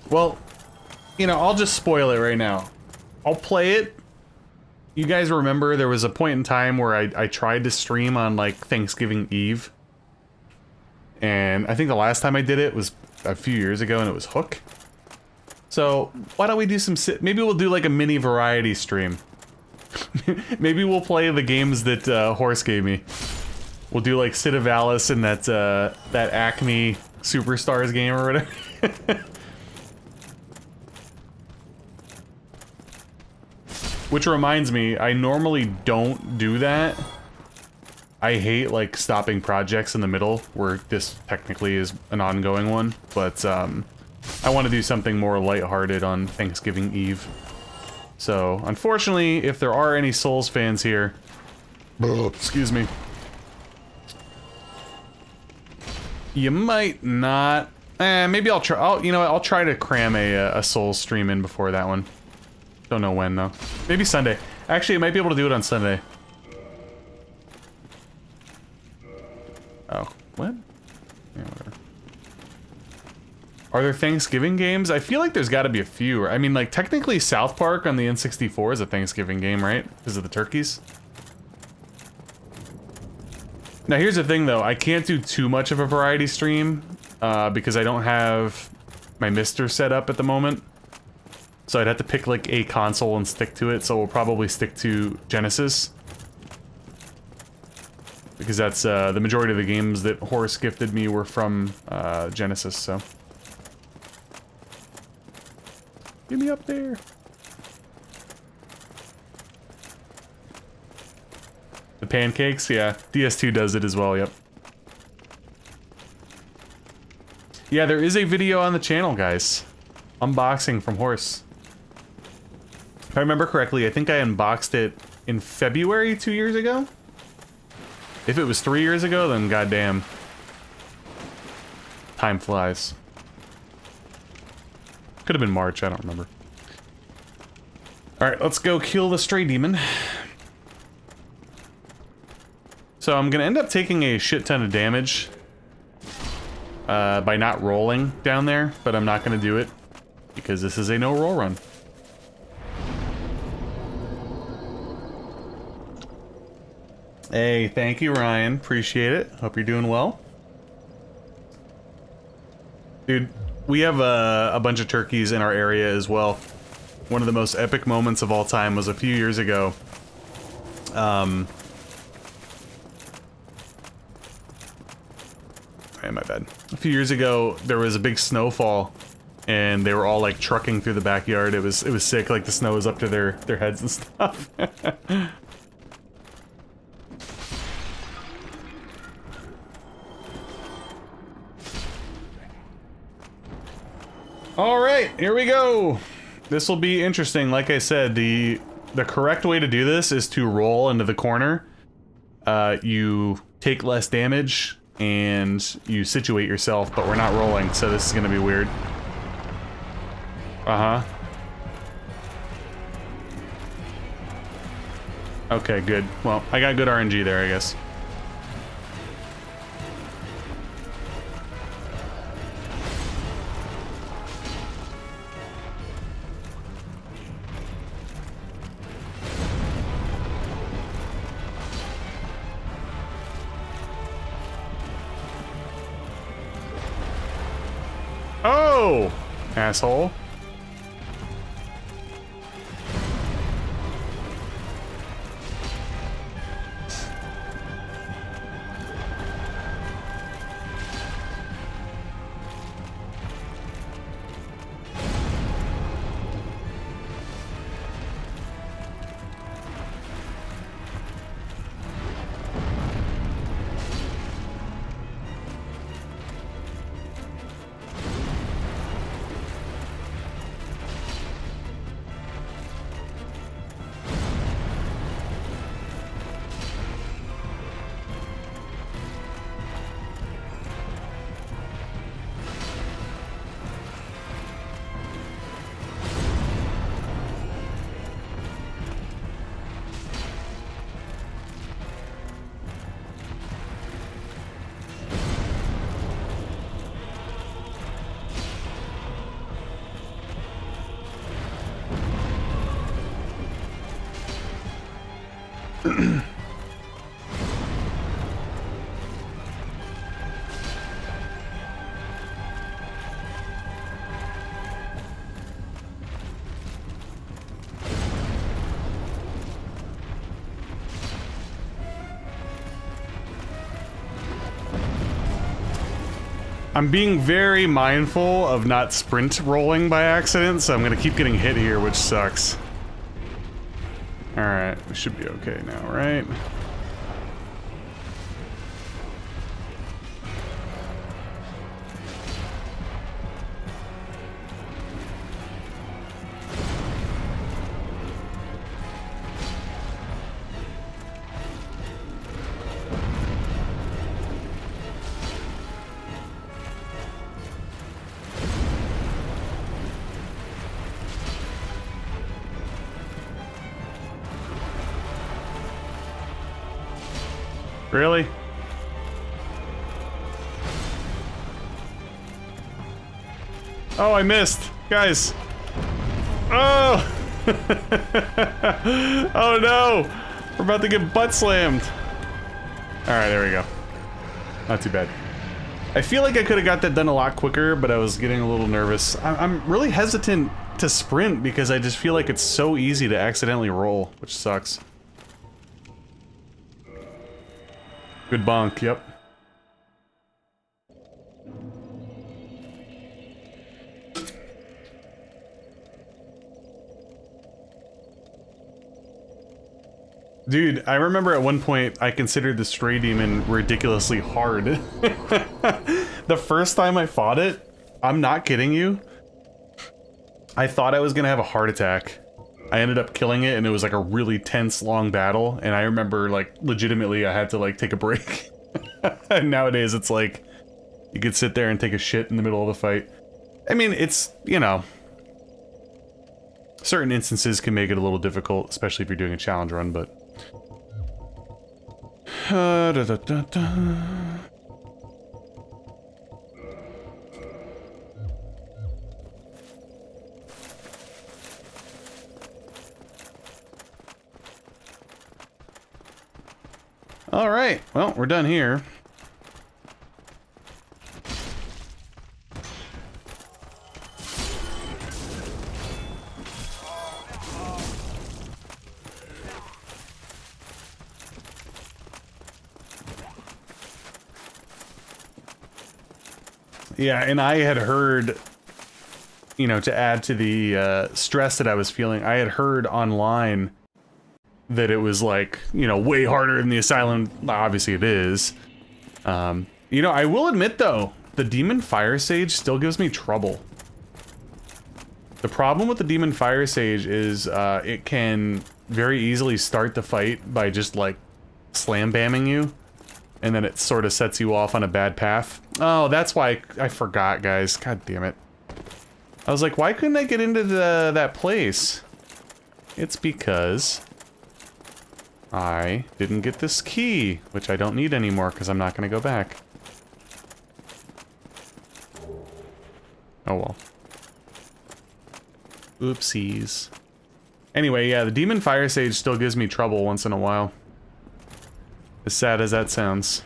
Well, you know, I'll just spoil it right now. I'll play it. You guys remember there was a point in time where I tried to stream on, like, Thanksgiving Eve. And I think the last time I did it was a few years ago, and it was Hook. So, why don't we do some... Maybe we'll do, like, a mini variety stream. Maybe we'll play the games that Horse gave me. We'll do, like, Cid of Alice and that Acme Superstars game or whatever. Which reminds me, I normally don't do that. I hate, like, stopping projects in the middle, where this technically is an ongoing one, but, I want to do something more lighthearted on Thanksgiving Eve. So, unfortunately, if there are any Souls fans here... excuse me. You might not... maybe I'll try... you know what, I'll try to cram a Souls stream in before that one. Don't know when, though. Maybe Sunday. Actually, I might be able to do it on Sunday. Oh, what? Yeah, whatever. Are there Thanksgiving games? I feel like there's got to be a few. I mean, like, technically South Park on the N64 is a Thanksgiving game, right? Because of the turkeys. Now, here's the thing, though. I can't do too much of a variety stream because I don't have my Mister set up at the moment. So I'd have to pick, like, a console and stick to it, so we'll probably stick to Genesis. Because that's, the majority of the games that Horace gifted me were from, Genesis, so. Get me up there! The pancakes? Yeah, DS2 does it as well, yep. Yeah, there is a video on the channel, guys. Unboxing from Horse. If I remember correctly, I think I unboxed it in February 2 years ago. If it was 3 years ago, then goddamn. Time flies. Could have been March, I don't remember. Alright, let's go kill the stray demon. So I'm gonna end up taking a shit ton of damage by not rolling down there, but I'm not gonna do it because this is a no-roll run. Hey, thank you, Ryan. Appreciate it. Hope you're doing well. Dude, we have a bunch of turkeys in our area as well. One of the most epic moments of all time was a few years ago. My bad. A few years ago, there was a big snowfall, and they were all like trucking through the backyard. It was sick. Like the snow was up to their heads and stuff. All right, here we go. This will be interesting. Like I said, the correct way to do this is to roll into the corner. You take less damage and you situate yourself, but we're not rolling, so this is gonna be weird. Okay, good. Well, I got good RNG there, I guess. Oh! Asshole. I'm being very mindful of not sprint rolling by accident, so I'm gonna keep getting hit here, which sucks. Alright, we should be okay now, right? Really? Oh, I missed. Guys. Oh! Oh no! We're about to get butt slammed. Alright, there we go. Not too bad. I feel like I could have got that done a lot quicker, but I was getting a little nervous. I'm really hesitant to sprint because I just feel like it's so easy to accidentally roll, which sucks. Good bonk, yep. Dude, I remember at one point I considered the Stray Demon ridiculously hard. The first time I fought it, I'm not kidding you, I thought I was gonna have a heart attack. I ended up killing it, and it was like a really tense, long battle, and I remember, like, legitimately I had to, like, take a break. And nowadays it's like, you could sit there and take a shit in the middle of the fight. I mean, it's, you know, certain instances can make it a little difficult, especially if you're doing a challenge run, but... Alright, well, we're done here. Yeah, and I had heard, you know, to add to the stress that I was feeling, I had heard online that it was like, you know, way harder than the Asylum. Obviously it is. You know, I will admit though, the Demon Fire Sage still gives me trouble. The problem with the Demon Fire Sage is it can very easily start the fight by just like slam bamming you, and then it sort of sets you off on a bad path. Oh, that's why I forgot, guys. God damn it. I was like, why couldn't I get into that place? It's because I didn't get this key, which I don't need anymore because I'm not going to go back. Oh well. Oopsies. Anyway, yeah, the Demon Fire Sage still gives me trouble once in a while. As sad as that sounds.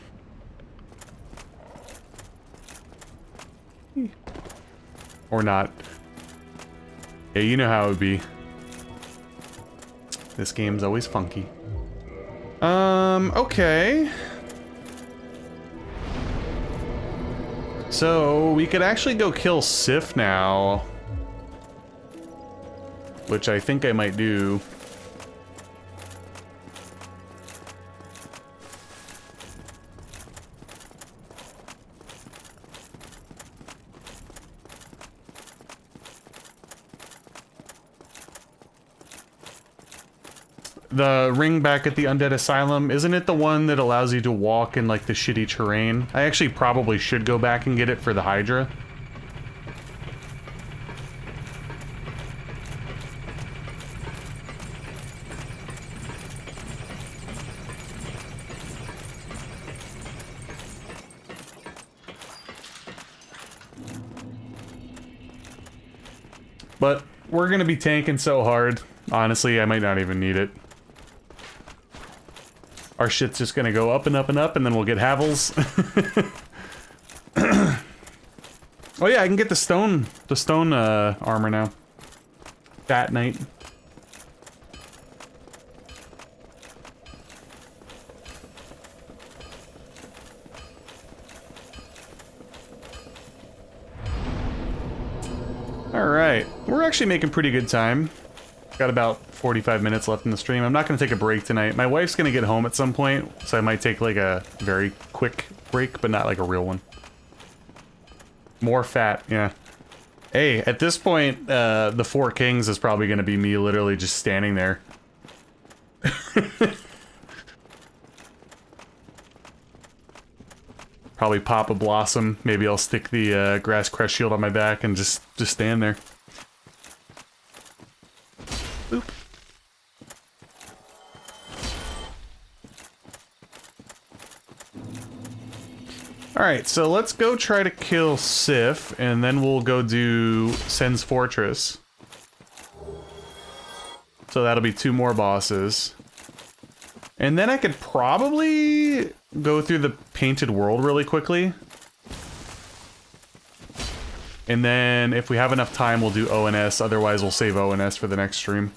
Or not. Yeah, you know how it would be. This game's always funky. Okay. So, we could actually go kill Sif now. Which I think I might do. The ring back at the Undead Asylum, isn't it the one that allows you to walk in like the shitty terrain? I actually probably should go back and get it for the Hydra. But we're gonna be tanking so hard. Honestly, I might not even need it. Our shit's just gonna go up and up and up, and then we'll get Havels. Oh yeah, I can get the stone armor now. Fat Knight. Alright, we're actually making pretty good time. Got about 45 minutes left in the stream. I'm not going to take a break tonight. My wife's going to get home at some point, so I might take like a very quick break, but not like a real one. More fat, yeah. Hey, at this point, the Four Kings is probably going to be me literally just standing there. Probably pop a blossom. Maybe I'll stick the grass crest shield on my back and just stand there. Boop. Alright, so let's go try to kill Sif, and then we'll go do Sen's Fortress. So that'll be 2 more bosses. And then I could probably go through the Painted World really quickly. And then, if we have enough time, we'll do ONS. Otherwise, we'll save ONS for the next stream.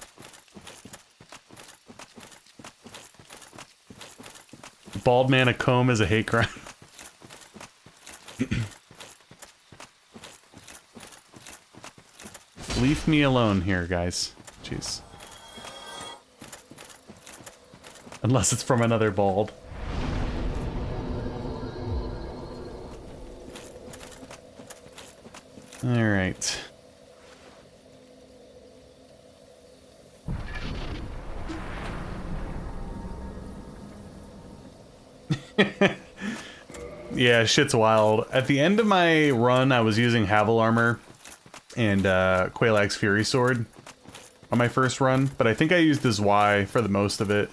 Bald man a comb is a hate crime. Leave me alone here, guys. Jeez. Unless it's from another bald. Alright. Yeah, shit's wild. At the end of my run, I was using Havel Armor and Quelaag's Fury Sword on my first run, but I think I used his Y for the most of it.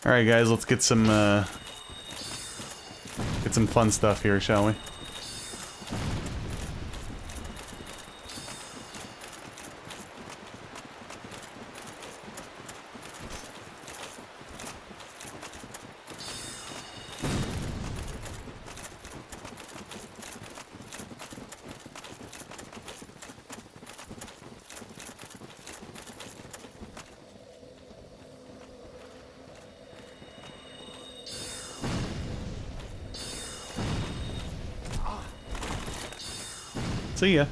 Alright guys, let's get some fun stuff here, shall we? See ya.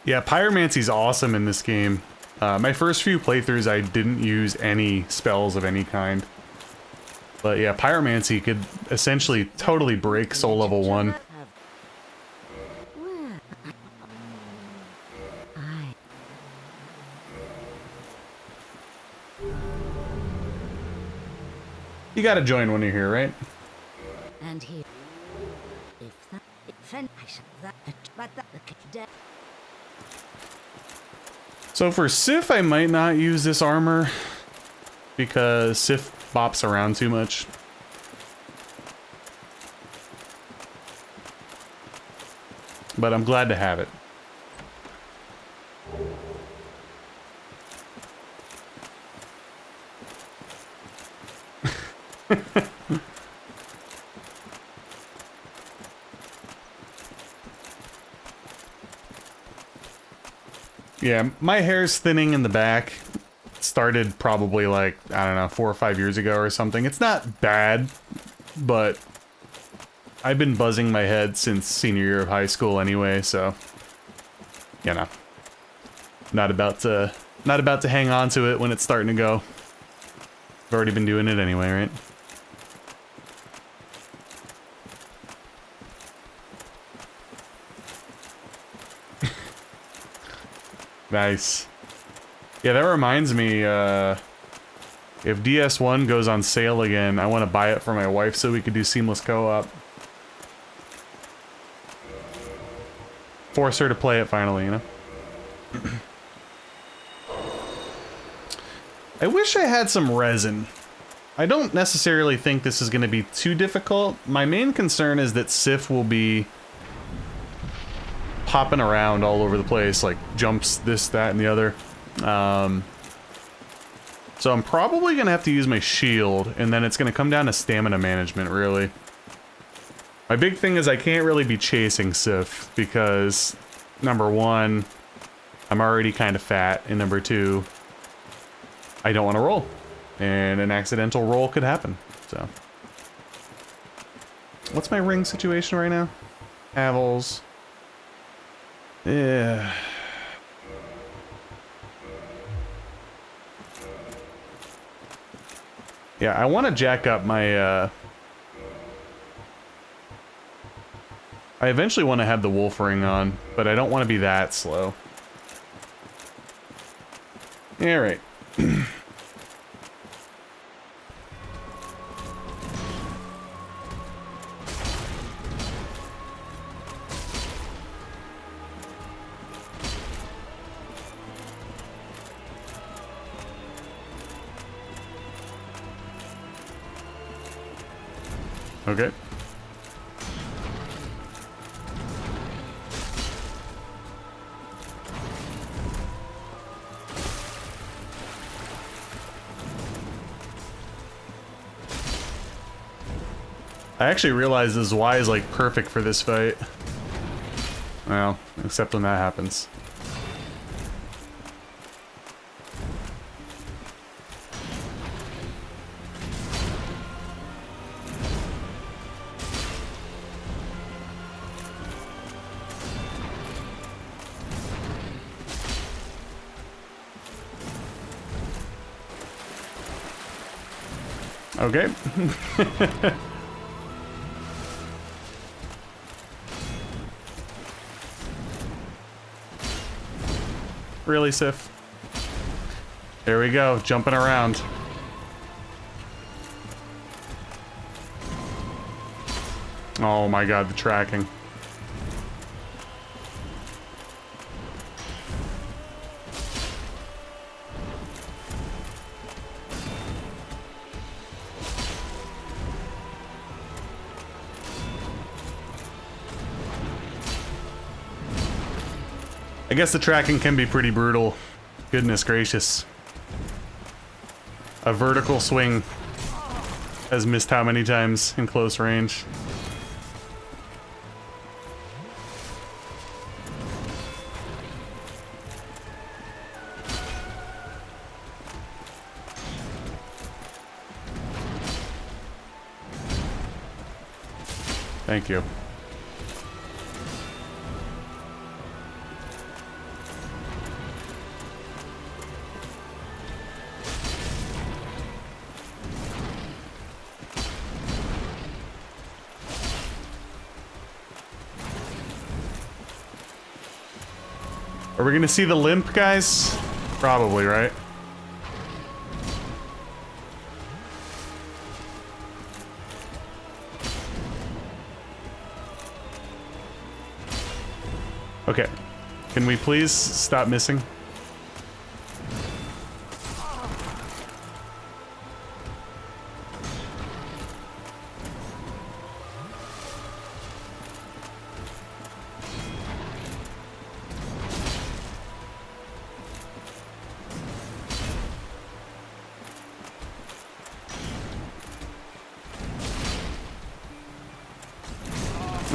Yeah, Pyromancy's awesome in this game. My first few playthroughs, I didn't use any spells of any kind. But yeah, Pyromancy could essentially totally break Soul Level 1. You gotta join when you're here, right? And here, if that, but that, So for Sif, I might not use this armor because Sif bops around too much. But I'm glad to have it. Yeah, my hair's thinning in the back. It started probably like, I don't know, 4 or 5 years ago or something. It's not bad, but I've been buzzing my head since senior year of high school anyway, so you know. Not about to hang on to it when it's starting to go. I've already been doing it anyway, right? Nice. Yeah, that reminds me, if DS1 goes on sale again, I want to buy it for my wife so we could do seamless co-op. Force her to play it finally, you know? I wish I had some resin. I don't necessarily think this is going to be too difficult. My main concern is that Sif will be popping around all over the place, like jumps, this, that, and the other. So I'm probably gonna have to use my shield, and then it's gonna come down to stamina management, really. My big thing is I can't really be chasing Sif, because number one, I'm already kind of fat, and number two, I don't want to roll. And an accidental roll could happen, so. What's my ring situation right now? Havels. Yeah. Yeah, I want to jack up my, I eventually want to have the wolf ring on, but I don't want to be that slow. Yeah, right. Okay. I actually realize this Y is like perfect for this fight. Well, except when that happens. Okay. Really, Sif? There we go, jumping around. Oh my god, the tracking. I guess the tracking can be pretty brutal. Goodness gracious. A vertical swing has missed how many times in close range. Thank you. Are we gonna see the limp, guys? Probably, right? Okay. Can we please stop missing?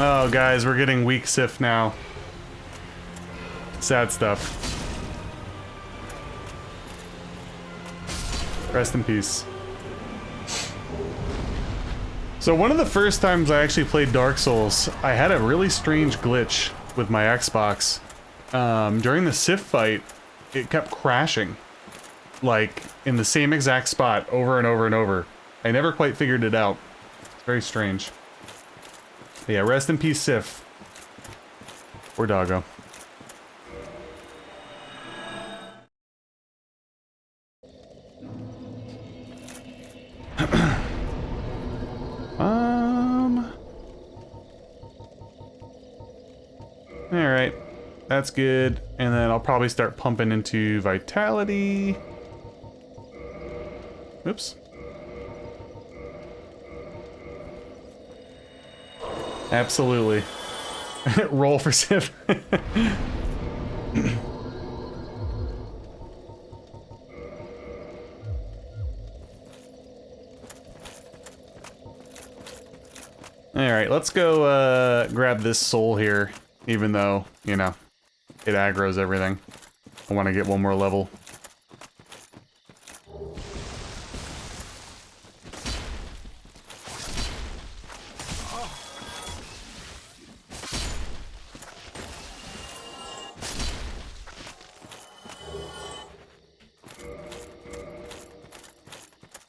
Oh, guys, we're getting weak Sif now. Sad stuff. Rest in peace. So one of the first times I actually played Dark Souls, I had a really strange glitch with my Xbox. During the Sif fight, it kept crashing. Like, in the same exact spot, over and over and over. I never quite figured it out. It's very strange. But yeah, rest in peace, Sif. Or Doggo. Alright. That's good. And then I'll probably start pumping into Vitality. Oops. Absolutely. Roll for Sif. Alright, let's go grab this soul here, even though, you know, it aggroes everything. I want to get one more level.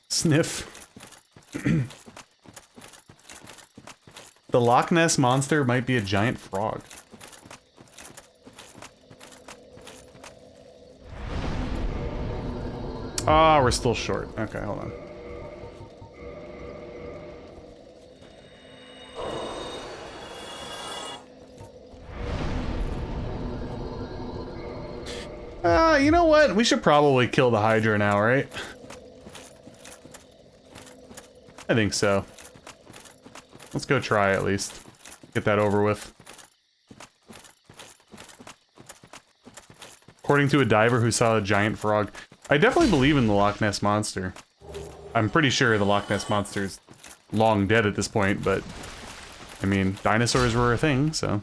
Sniff. The Loch Ness monster might be a giant frog. Ah, we're still short. Okay, hold on. You know what? We should probably kill the Hydra now, right? I think so. Let's go try at least. Get that over with. According to a diver who saw a giant frog. I definitely believe in the Loch Ness Monster. I'm pretty sure the Loch Ness Monster's long dead at this point, but... I mean, dinosaurs were a thing, so...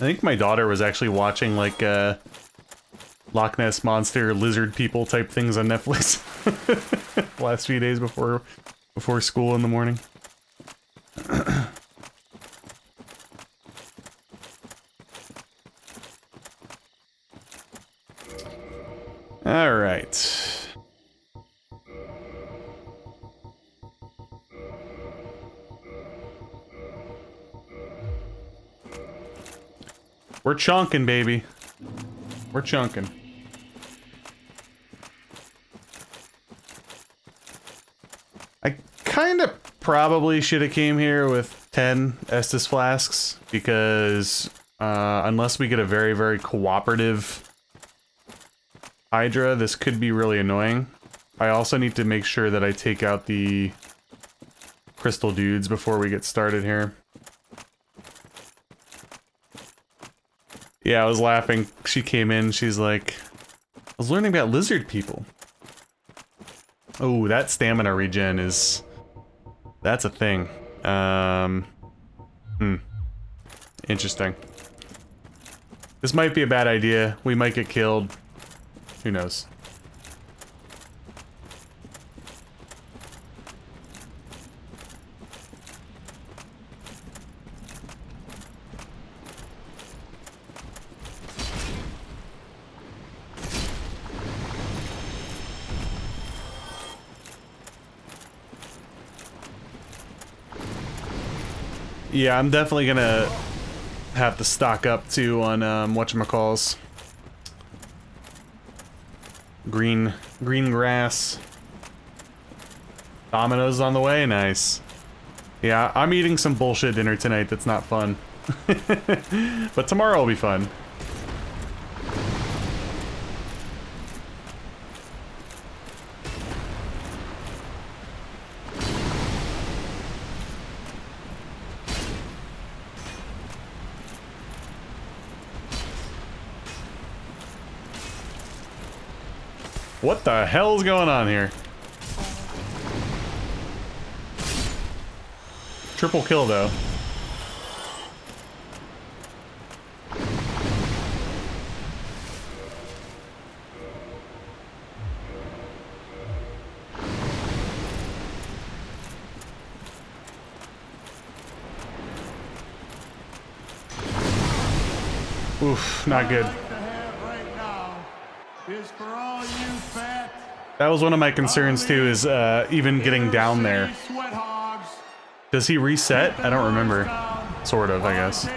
I think my daughter was actually watching, like, Loch Ness Monster, lizard people type things on Netflix. Last few days before school in the morning. All right. We're chunking, baby. We're chunking. I kind of probably should have came here with 10 Estus flasks because unless we get a very, very cooperative Hydra, this could be really annoying. I also need to make sure that I take out the crystal dudes before we get started here. Yeah, I was laughing. She came in, she's like, I was learning about lizard people. Oh, that stamina regen is... that's a thing. Interesting. This might be a bad idea. We might get killed. Who knows? Yeah, I'm definitely gonna have to stock up too on whatchamacalls. Green grass. Dominoes on the way, nice. Yeah, I'm eating some bullshit dinner tonight that's not fun. But tomorrow will be fun. What the hell's going on here? Triple kill though. Oof, not good. That was one of my concerns too, is even getting down there. Does he reset? I don't remember. Sort of, I guess.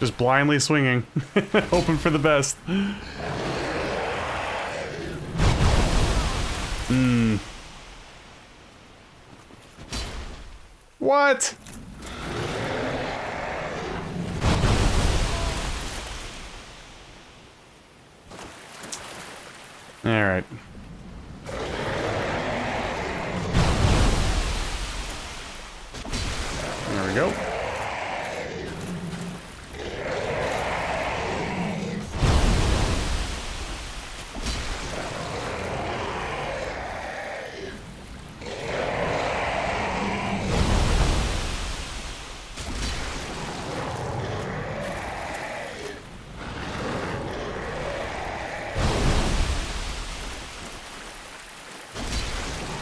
Just blindly swinging, hoping for the best. What? All right. There we go.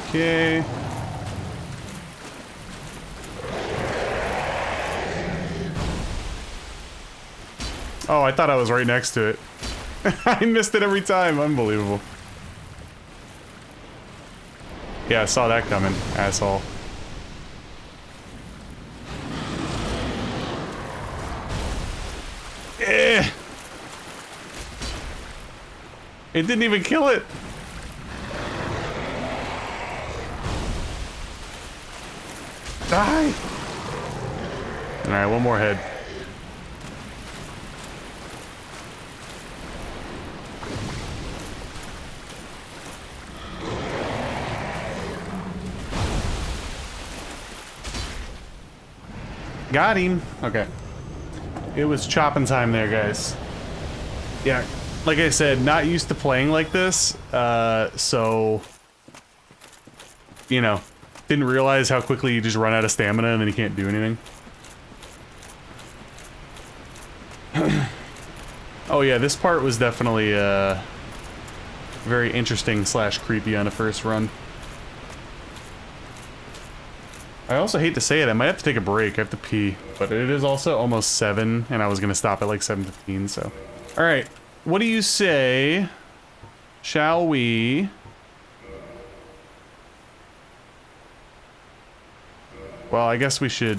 Okay. Oh, I thought I was right next to it. I missed it every time. Unbelievable. Yeah, I saw that coming, asshole. Eh. It didn't even kill it. Die! Alright, one more head. Got him! Okay. It was chopping time there, guys. Yeah, like I said, not used to playing like this, so, you know, didn't realize how quickly you just run out of stamina and then you can't do anything. Oh yeah, this part was definitely, very interesting / creepy on a first run. I also hate to say it, I might have to take a break, I have to pee, but it is also almost 7, and I was gonna stop at like 7:15, so. Alright, what do you say? Shall we? Well, I guess we should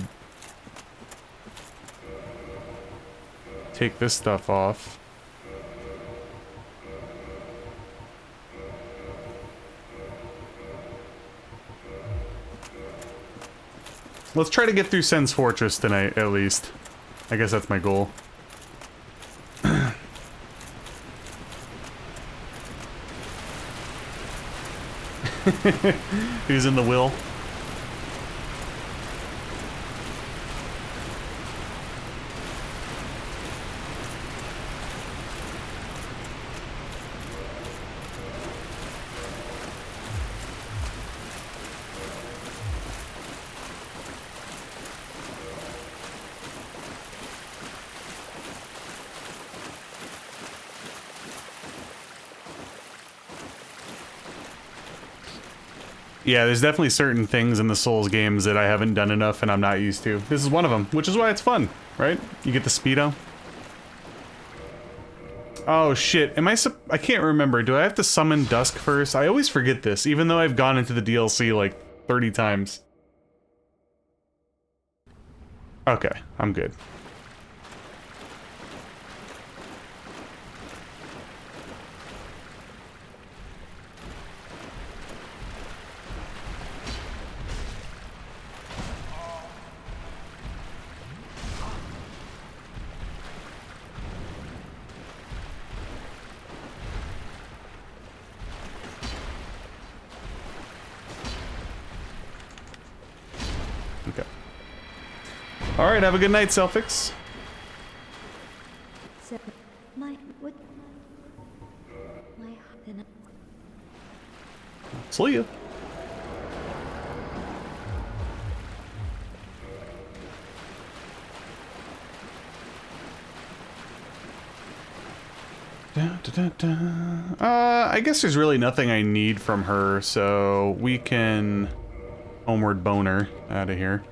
take this stuff off. Let's try to get through Sen's Fortress tonight, at least. I guess that's my goal. Who's in the will? Yeah, there's definitely certain things in the Souls games that I haven't done enough and I'm not used to. This is one of them, which is why it's fun, right? You get the speedo. Oh shit, am I can't remember. Do I have to summon Dusk first? I always forget this, even though I've gone into the DLC like 30 times. Okay, I'm good. Alright, have a good night, Selfix. So, my, what? My, then See ya. I guess there's really nothing I need from her, so we can homeward boner out of here.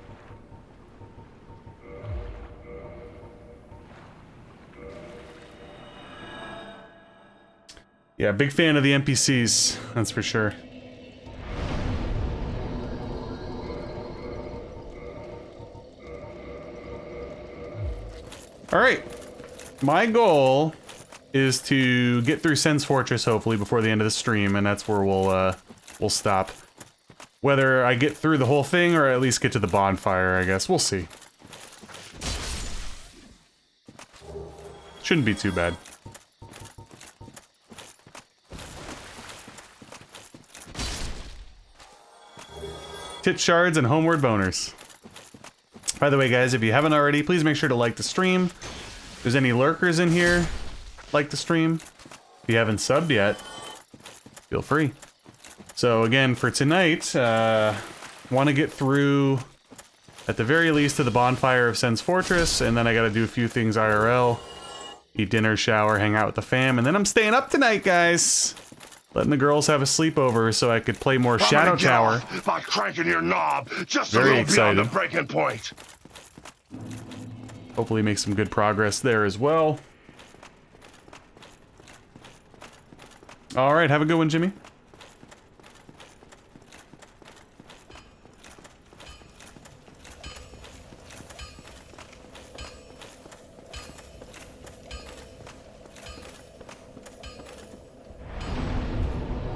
Yeah, big fan of the NPCs, that's for sure. Alright, my goal is to get through Sen's Fortress, hopefully, before the end of the stream, and that's where we'll stop. Whether I get through the whole thing, or at least get to the bonfire, I guess. We'll see. Shouldn't be too bad. Tit shards and homeward boners. By the way, guys, if you haven't already, please make sure to like the stream. If there's any lurkers in here, like the stream. If you haven't subbed yet, feel free. So again, for tonight, want to get through, at the very least, to the bonfire of Sen's Fortress, and then I gotta do a few things IRL. Eat dinner, shower, hang out with the fam, and then I'm staying up tonight, guys! Letting the girls have a sleepover so I could play more Shadow Tower. By cranking your knob just a Very little beyond the excited. breaking point. Hopefully make some good progress there as well. Alright, have a good one, Jimmy.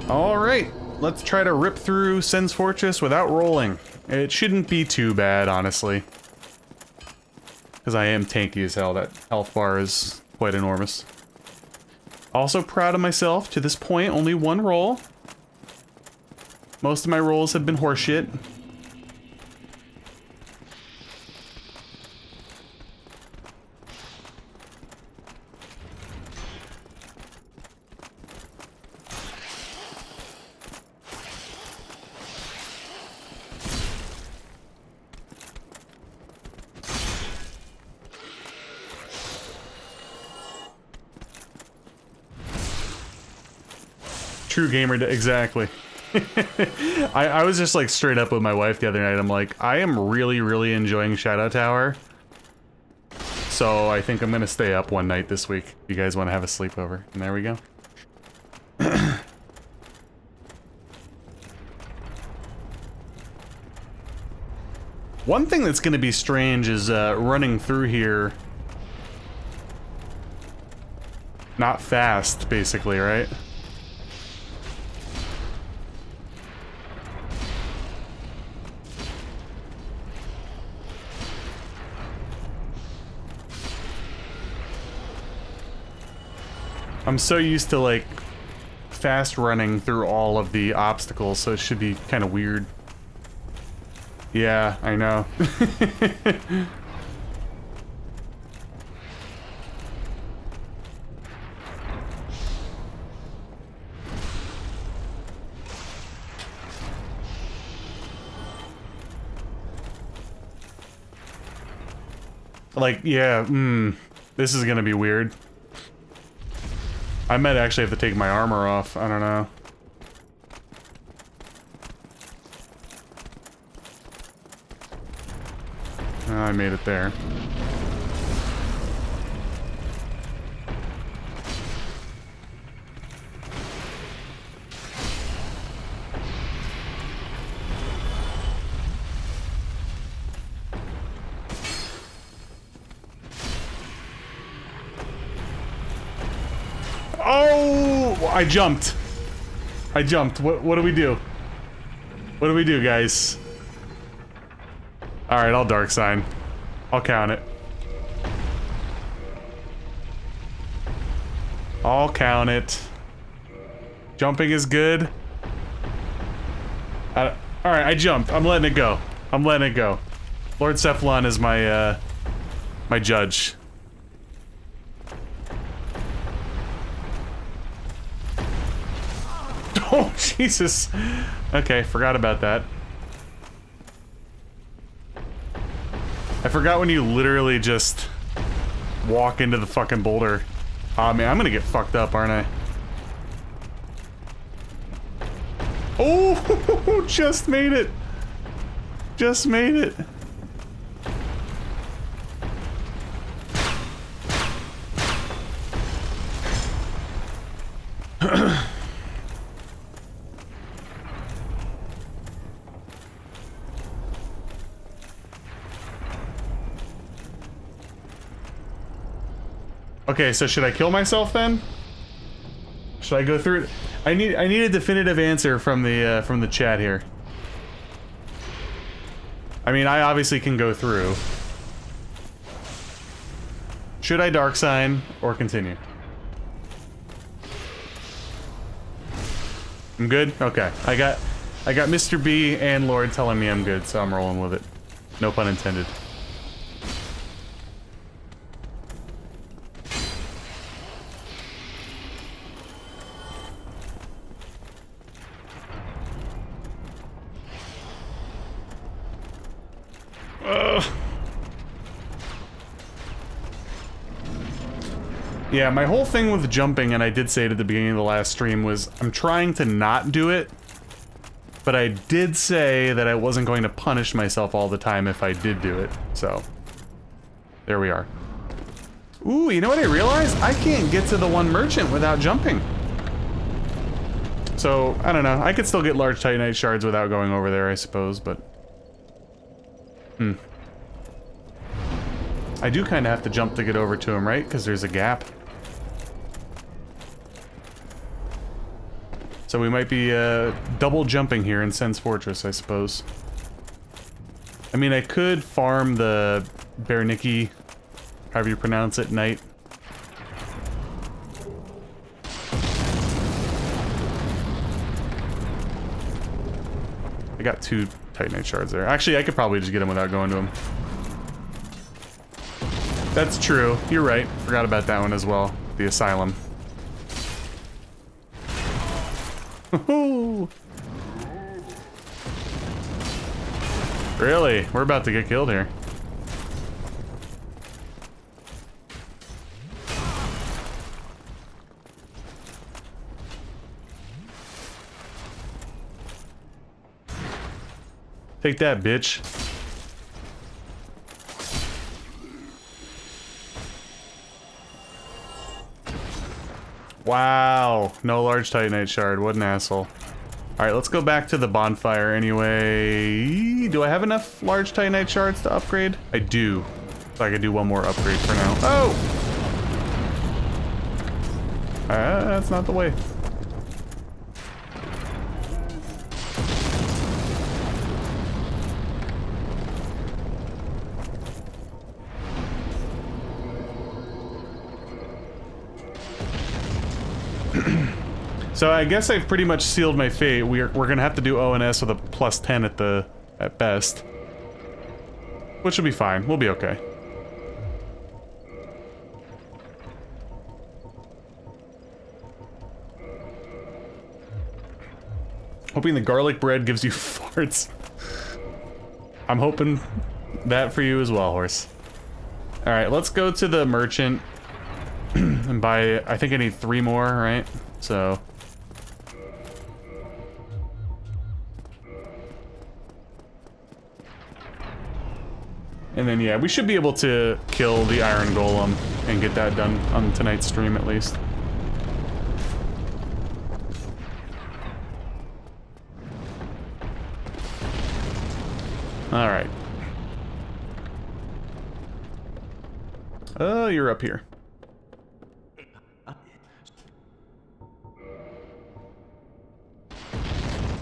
Alright, let's try to rip through Sen's Fortress without rolling. It shouldn't be too bad, honestly. Because I am tanky as hell, that health bar is quite enormous. Also proud of myself, to this point, only one roll. Most of my rolls have been horseshit. True gamer, exactly. I was just like straight up with my wife the other night. I'm like, I am really, really enjoying Shadow Tower. So I think I'm gonna stay up one night this week. If you guys want to have a sleepover. And there we go. One thing that's gonna be strange is running through here. Not fast, basically, right? I'm so used to, like, fast running through all of the obstacles, so it should be kind of weird. Yeah, I know. Like, yeah, this is gonna be weird. I might actually have to take my armor off, I don't know. Oh, I made it there. Oh! I jumped. I jumped. What do we do? What do we do, guys? Alright, I'll dark sign. I'll count it. I'll count it. Jumping is good. Alright, I jumped. I'm letting it go. I'm letting it go. Lord Cephalon is my, my judge. Oh, Jesus. Okay, forgot about that. I forgot when you literally just walk into the fucking boulder. Aw, man, I'm gonna get fucked up, aren't I? Oh, just made it. Just made it. Okay, so should I kill myself then? Should I go through it? I need a definitive answer from the chat here. I mean, I obviously can go through. Should I dark sign or continue? I'm good? Okay. I got Mr. B and Lord telling me I'm good, so I'm rolling with it. No pun intended. Yeah, my whole thing with jumping, and I did say it at the beginning of the last stream, was I'm trying to not do it, but I did say that I wasn't going to punish myself all the time if I did do it, so there we are. Ooh, you know what I realized? I can't get to the one merchant without jumping. So, I don't know. I could still get large Titanite shards without going over there, I suppose, but... I do kind of have to jump to get over to him, right? Because there's a gap. So we might be double jumping here in Sen's Fortress, I suppose. I mean, I could farm the Bernicki, however you pronounce it, knight. I got 2 Titanite shards there. Actually, I could probably just get him without going to him. That's true. You're right. Forgot about that one as well. The Asylum. Really? We're about to get killed here. Take that, bitch. Wow, no large Titanite shard. What an asshole. Alright, let's go back to the bonfire anyway. Do I have enough large Titanite shards to upgrade? I do. So I could do one more upgrade for now. Oh! That's not the way. So I guess I've pretty much sealed my fate. We're gonna have to do ONS with a +10 at best. Which will be fine. We'll be okay. Hoping the garlic bread gives you farts. I'm hoping that for you as well, horse. Alright, let's go to the merchant and buy, I think I need 3 more, right? So... and then, yeah, we should be able to kill the Iron Golem and get that done on tonight's stream, at least. Alright. Oh, you're up here.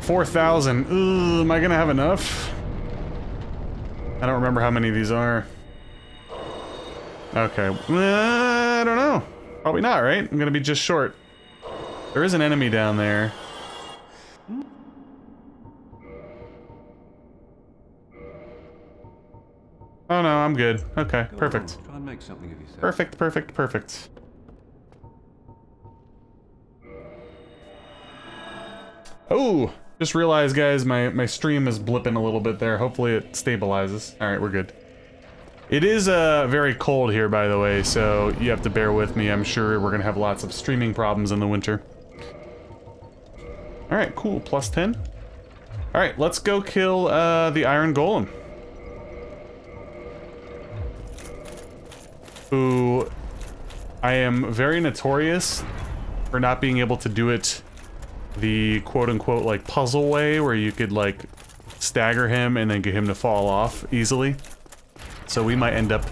$4,000. Ooh, am I gonna have enough? I don't remember how many of these are. Okay. I don't know. Probably not, right? I'm gonna be just short. There is an enemy down there. Oh no, I'm good. Okay, perfect. Try and make something of yourself. Perfect, perfect, perfect. Oh! Just realized, guys, my stream is blipping a little bit there. Hopefully it stabilizes. Alright, we're good. It is very cold here, by the way, so you have to bear with me. I'm sure we're gonna have lots of streaming problems in the winter. Alright, cool. +10. Alright, let's go kill the Iron Golem. Who I am very notorious for not being able to do it the quote-unquote like puzzle way, where you could like stagger him and then get him to fall off easily. So we might end up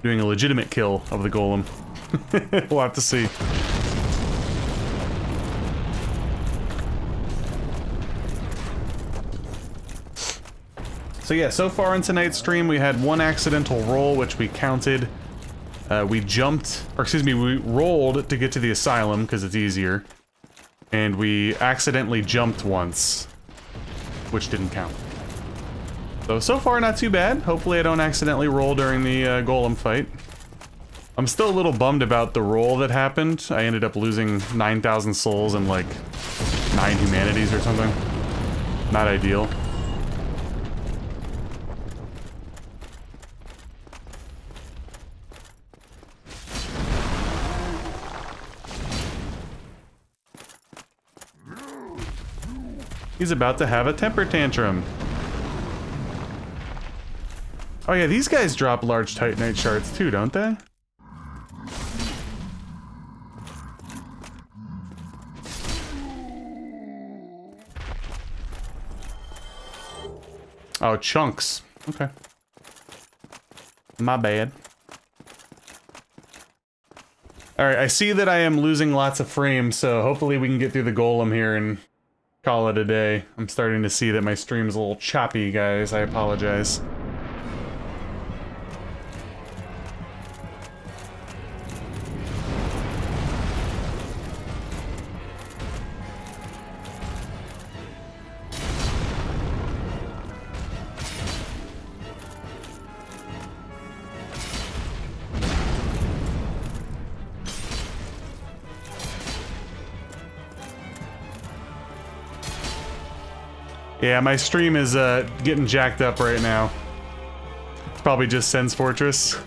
doing a legitimate kill of the golem. We'll have to see. So yeah, so far in tonight's stream we had 1 accidental roll, which we counted. We jumped, or excuse me, we rolled to get to the asylum because it's easier. And we accidentally jumped once, which didn't count. So far not too bad. Hopefully I don't accidentally roll during the golem fight. I'm still a little bummed about the roll that happened. I ended up losing 9,000 souls and like 9 humanities or something. Not ideal. He's about to have a temper tantrum. Oh yeah, these guys drop large Titanite shards too, don't they? Oh, chunks. Okay. My bad. Alright, I see that I am losing lots of frames, so hopefully we can get through the golem here and call it a day. I'm starting to see that my stream's a little choppy, guys. I apologize. Yeah, my stream is getting jacked up right now. It's probably just Sen's Fortress.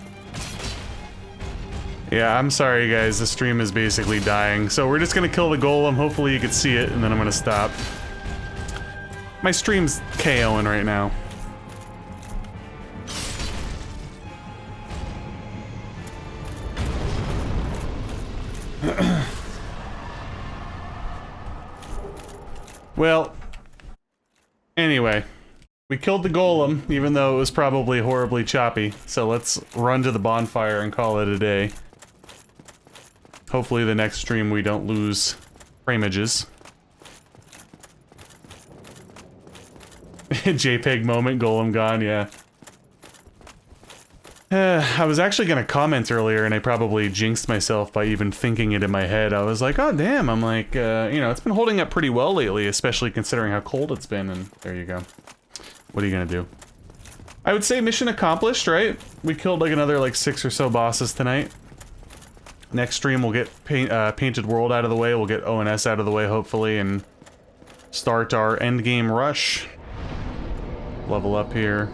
Yeah, I'm sorry guys, the stream is basically dying. So we're just gonna kill the golem, hopefully you can see it, and then I'm gonna stop. My stream's KOing right now. Well, anyway, we killed the golem, even though it was probably horribly choppy, so let's run to the bonfire and call it a day. Hopefully the next stream we don't lose framages. JPEG moment, golem gone, yeah. I was actually gonna comment earlier and I probably jinxed myself by even thinking it in my head. I was like, oh damn, I'm like, you know, it's been holding up pretty well lately, especially considering how cold it's been, and there you go. What are you gonna do? I would say mission accomplished, right? We killed like another like 6 or so bosses tonight. Next stream we'll get Painted World out of the way, we'll get ONS out of the way hopefully, and start our endgame rush. Level up here.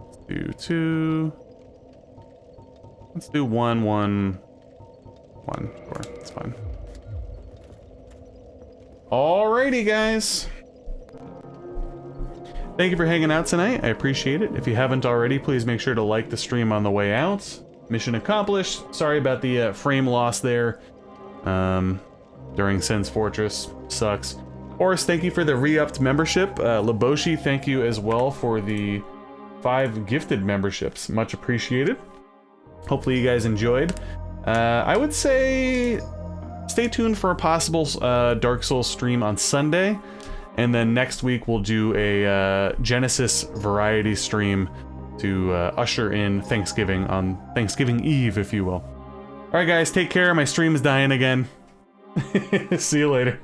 Let's do 2. Let's do 1, 1, 1. Sure, that's fine. Alrighty, guys. Thank you for hanging out tonight. I appreciate it. If you haven't already, please make sure to like the stream on the way out. Mission accomplished. Sorry about the frame loss there during Sen's Fortress. Sucks. Horace, thank you for the re-upped membership. Laboshi, thank you as well for the 5 gifted memberships. Much appreciated. Hopefully you guys enjoyed. I would say stay tuned for a possible Dark Souls stream on Sunday. And then next week we'll do a Genesis variety stream to usher in Thanksgiving on Thanksgiving Eve, if you will. Alright guys, take care. My stream is dying again. See you later.